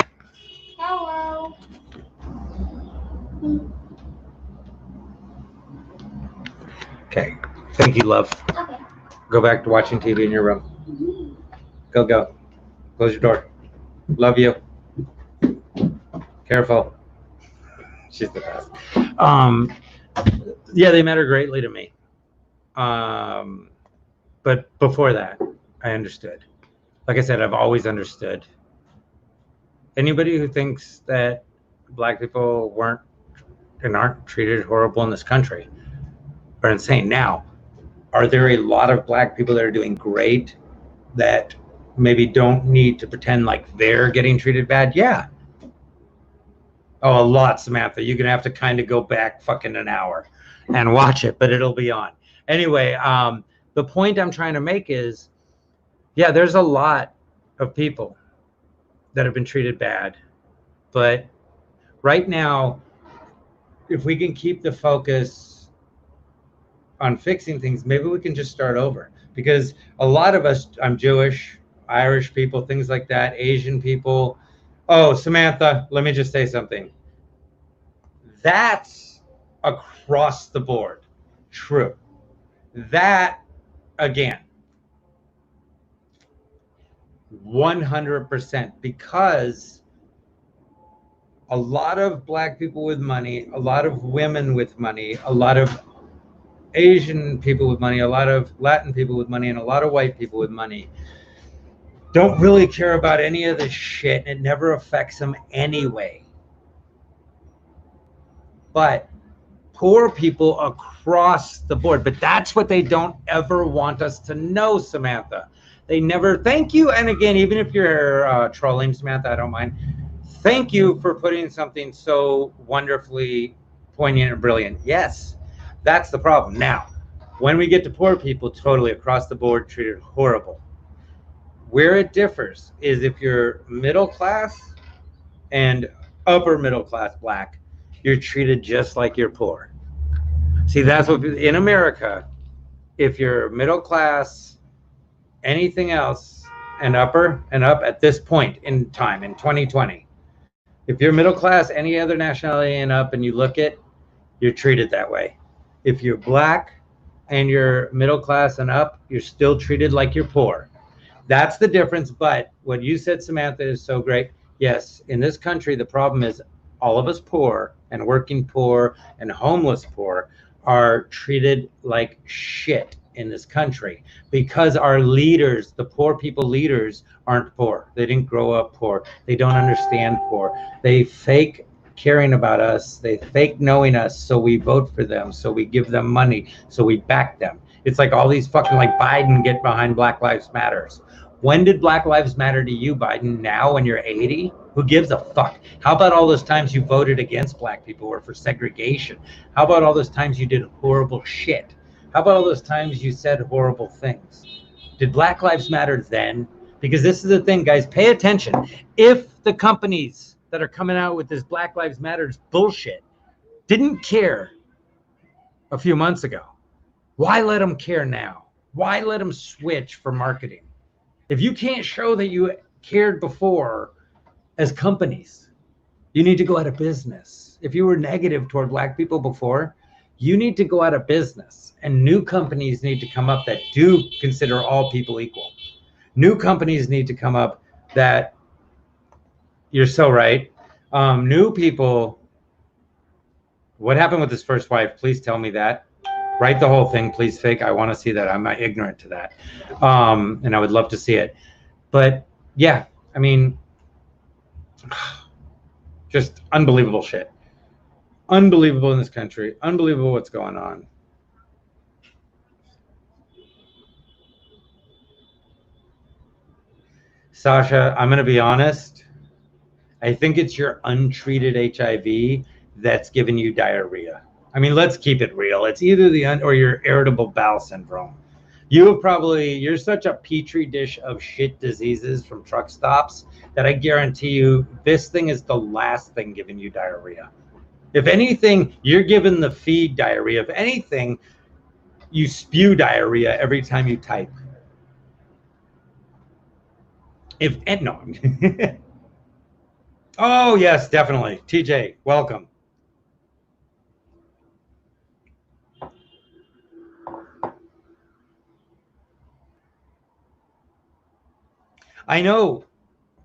Hello. Okay. Thank you, love. Okay. Go back to watching TV in your room. Mhm. Go. Close your door. Love you. Careful. She's the best. Yeah, they matter greatly to me. But before that, I understood. Like I said, I've always understood. Anybody who thinks that Black people weren't and aren't treated horrible in this country are insane. Now, are there a lot of Black people that are doing great that maybe don't need to pretend like they're getting treated bad? Yeah. Oh, a lot, Samantha. You're going to have to kind of go back fucking an hour and watch it, but it'll be on. Anyway, the point I'm trying to make is, yeah, there's a lot of people that have been treated bad. But right now, if we can keep the focus on fixing things, maybe we can just start over. Because a lot of us, I'm Jewish, Irish people, things like that, Asian people. Oh, Samantha, let me just say something. That's across the board true. That, again, 100%, because a lot of Black people with money, a lot of women with money, a lot of Asian people with money, a lot of Latin people with money, and a lot of white people with money don't really care about any of this shit. It never affects them anyway. But poor people across the board, but that's what they don't ever want us to know, Samantha. They never, thank you. And again, even if you're trolling, Samantha, I don't mind. Thank you for putting something so wonderfully poignant and brilliant. Yes, that's the problem. Now, when we get to poor people, totally across the board, treated horrible. Where it differs is if you're middle class and upper middle class Black, you're treated just like you're poor. See, that's what, in America, if you're middle class, anything else, and upper and up at this point in time, in 2020, if you're middle class, any other nationality and up, and you look at, you're treated that way. If you're Black and you're middle class and up, you're still treated like you're poor. That's the difference. But what you said, Samantha, is so great. Yes, in this country, the problem is all of us poor and working poor and homeless poor are treated like shit in this country because our leaders, the poor people leaders, aren't poor. They didn't grow up poor. They don't understand poor. They fake caring about us. They fake knowing us, so we vote for them, so we give them money, so we back them. It's like all these fucking, like Biden, get behind Black Lives Matters. When did Black Lives matter to you, Biden? Now when you're 80? Who gives a fuck? How about all those times you voted against Black people or for segregation? How about all those times you did horrible shit? How about all those times you said horrible things? Did Black Lives matter then? Because this is the thing, guys, pay attention. If the companies that are coming out with this Black Lives Matters bullshit didn't care a few months ago, why let them care now? Why let them switch for marketing? If you can't show that you cared before as companies, you need to go out of business. If you were negative toward Black people before, you need to go out of business. And new companies need to come up that do consider all people equal. New companies need to come up that, you're so right. New people, what happened with his first wife? Please tell me that. Write the whole thing, please, Fake. I want to see that. I'm not ignorant to that. And I would love to see it. But yeah, I mean, just unbelievable shit. Unbelievable in this country. Unbelievable what's going on. Sasha, I'm going to be honest. I think it's your untreated HIV that's giving you diarrhea. I mean, let's keep it real. It's either or your irritable bowel syndrome. You're such a petri dish of shit diseases from truck stops that I guarantee you this thing is the last thing giving you diarrhea. If anything, you're given the feed diarrhea. If anything, you spew diarrhea every time you type. No. Oh, yes, definitely. TJ, welcome. I know,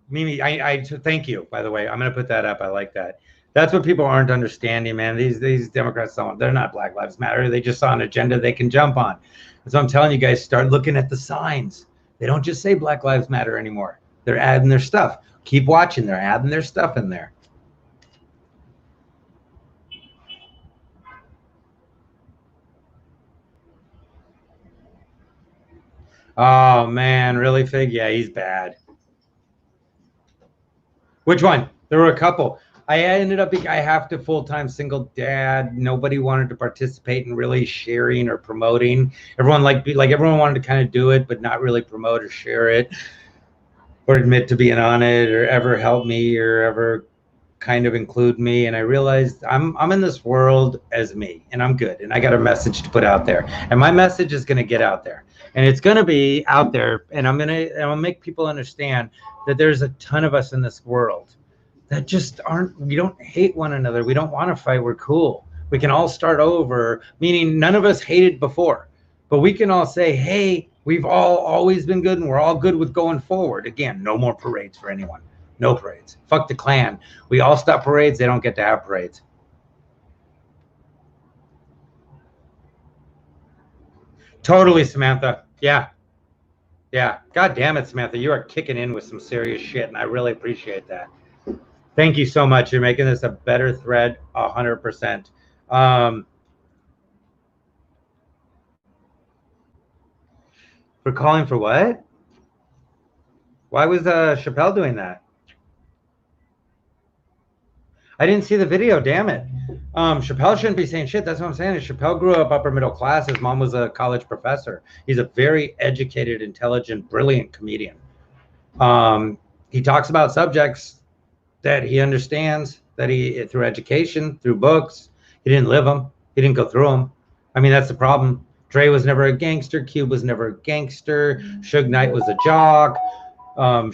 Mimi, I thank you, by the way. I'm going to put that up. I like that. That's what people aren't understanding, man. These Democrats they're not Black Lives Matter. They just saw an agenda they can jump on. So I'm telling you guys, start looking at the signs. They don't just say Black Lives Matter anymore. They're adding their stuff. Keep watching. They're adding their stuff in there. Oh, man, really, Fig? Yeah, he's bad. Which one? There were a couple. I ended up being, I have to full-time single dad. Nobody wanted to participate in really sharing or promoting. Everyone like everyone wanted to kind of do it, but not really promote or share it or admit to being on it or ever help me or ever kind of include me. And I realized I'm in this world as me, and I'm good. And I got a message to put out there, and my message is going to get out there, and it's going to be out there. And I'm going to make people understand that there's a ton of us in this world that just we don't hate one another. We don't want to fight. We're cool. We can all start over, meaning none of us hated before, but we can all say, hey, we've all always been good, and we're all good with going forward. Again, no more parades for anyone. No parades. Fuck the Klan. We all stop parades. They don't get to have parades. Totally, Samantha. Yeah. Yeah. God damn it, Samantha. You are kicking in with some serious shit, and I really appreciate that. Thank you so much. You're making this a better thread, 100%. For calling for what? Why was Chappelle doing that? I didn't see the video, damn it. Chappelle shouldn't be saying shit. That's what I'm saying. Chappelle grew up upper middle class. His mom was a college professor. He's a very educated, intelligent, brilliant comedian. He talks about subjects that he understands, that he, through education, through books. He didn't live them. He didn't go through them. I mean, that's the problem. Dre was never a gangster. Cube was never a gangster. Suge Knight was a jock.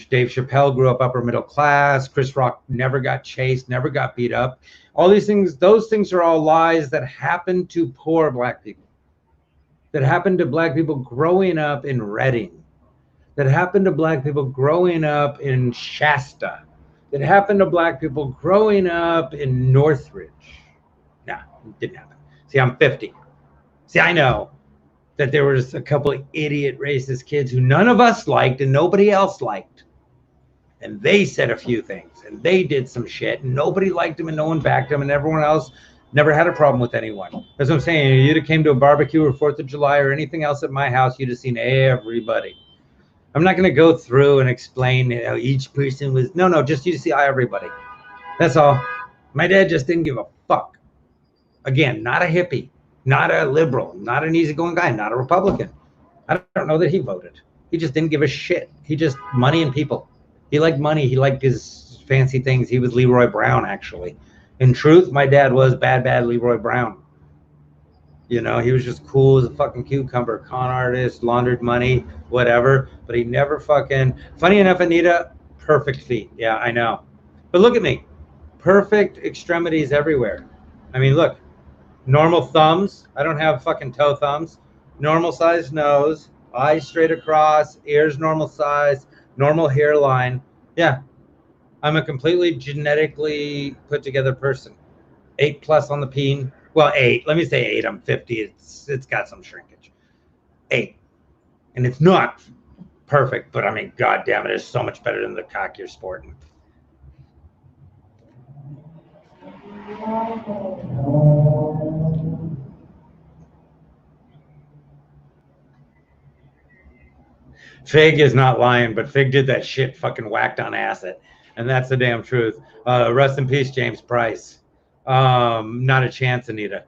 Dave Chappelle grew up upper middle class. Chris Rock never got chased, never got beat up. All these things, those things are all lies that happen to poor Black people. That happened to Black people growing up in Reading. That happened to Black people growing up in Shasta. That happened to Black people growing up in Northridge. No, it didn't happen. See, I'm 50. See, I know that there was a couple of idiot racist kids who none of us liked and nobody else liked. And they said a few things and they did some shit and nobody liked them and no one backed them and everyone else never had a problem with anyone. That's what I'm saying. You'd have came to a barbecue or 4th of July or anything else at my house, you'd have seen everybody. I'm not going to go through and explain each person was, no, just you see everybody. That's all. My dad just didn't give a fuck. Again, not a hippie, not a liberal, not an easygoing guy, not a Republican. I don't know that he voted. He just didn't give a shit. He just money and people. He liked money. He liked his fancy things. He was Leroy Brown, actually. In truth, my dad was bad Leroy Brown. You know, he was just cool as a fucking cucumber, con artist, laundered money, whatever. But he never fucking, funny enough, Anita, perfect feet. Yeah, I know. But look at me. Perfect extremities everywhere. I mean, look, normal thumbs. I don't have fucking toe thumbs. Normal size nose, eyes straight across, ears normal size, normal hairline. Yeah, I'm a completely genetically put together person. 8+ on the peen. Well, 8. Let me say 8. I'm 50. It's got some shrinkage. 8. And it's not perfect, but I mean, god damn it, it's so much better than the cock you're sporting. Fig is not lying, but Fig did that shit fucking whacked on acid. And that's the damn truth. Rest in peace, James Price. Not a chance, Anita.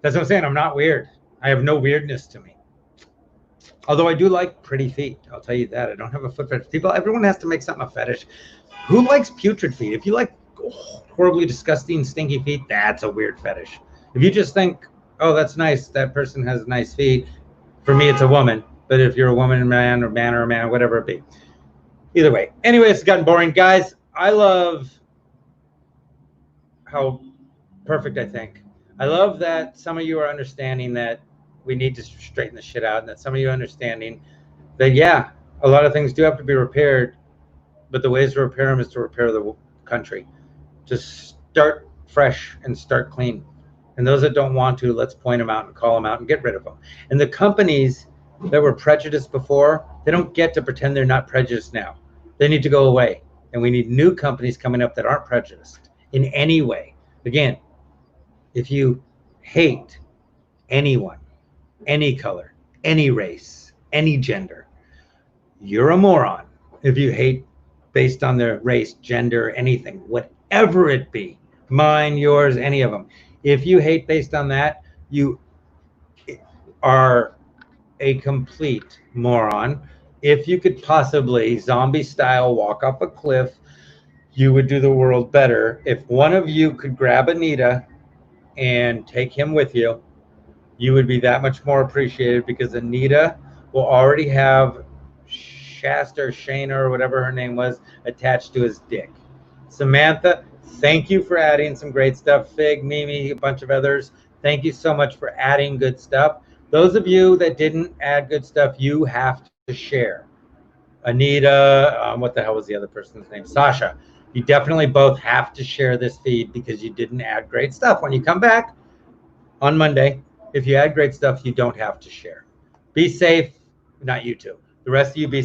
That's what I'm saying. I'm not weird. I have no weirdness to me. Although I do like pretty feet. I'll tell you that. I don't have a foot fetish. Everyone has to make something a fetish. Who likes putrid feet? If you like horribly disgusting, stinky feet, that's a weird fetish. If you just think, oh, that's nice, that person has nice feet, for me, it's a woman. But if you're a woman, man, or man, or a man, whatever it be. Either way. Anyway, it's gotten boring. Guys, I love how perfect I think. I love that some of you are understanding that we need to straighten the shit out, and that some of you are understanding that, yeah, a lot of things do have to be repaired, but the ways to repair them is to repair the country. Just start fresh and start clean. And those that don't want to, let's point them out and call them out and get rid of them. And the companies that were prejudiced before, they don't get to pretend they're not prejudiced now. They need to go away. And we need new companies coming up that aren't prejudiced in any way. Again, if you hate anyone, any color, any race, any gender, you're a moron. If you hate based on their race, gender, anything, whatever it be, mine, yours, any of them. If you hate based on that, you are a complete moron. If you could possibly zombie style walk up a cliff, you would do the world better. If one of you could grab Anita and take him with you, you would be that much more appreciated, because Anita will already have Shasta or Shayna or whatever her name was attached to his dick. Samantha, thank you for adding some great stuff. Fig, Mimi, a bunch of others, thank you so much for adding good stuff. Those of you that didn't add good stuff, you have to share. Anita, what the hell was the other person's name? Sasha. You definitely both have to share this feed, because you didn't add great stuff. When you come back on Monday, if you add great stuff, you don't have to share. Be safe. Not you two. The rest of you be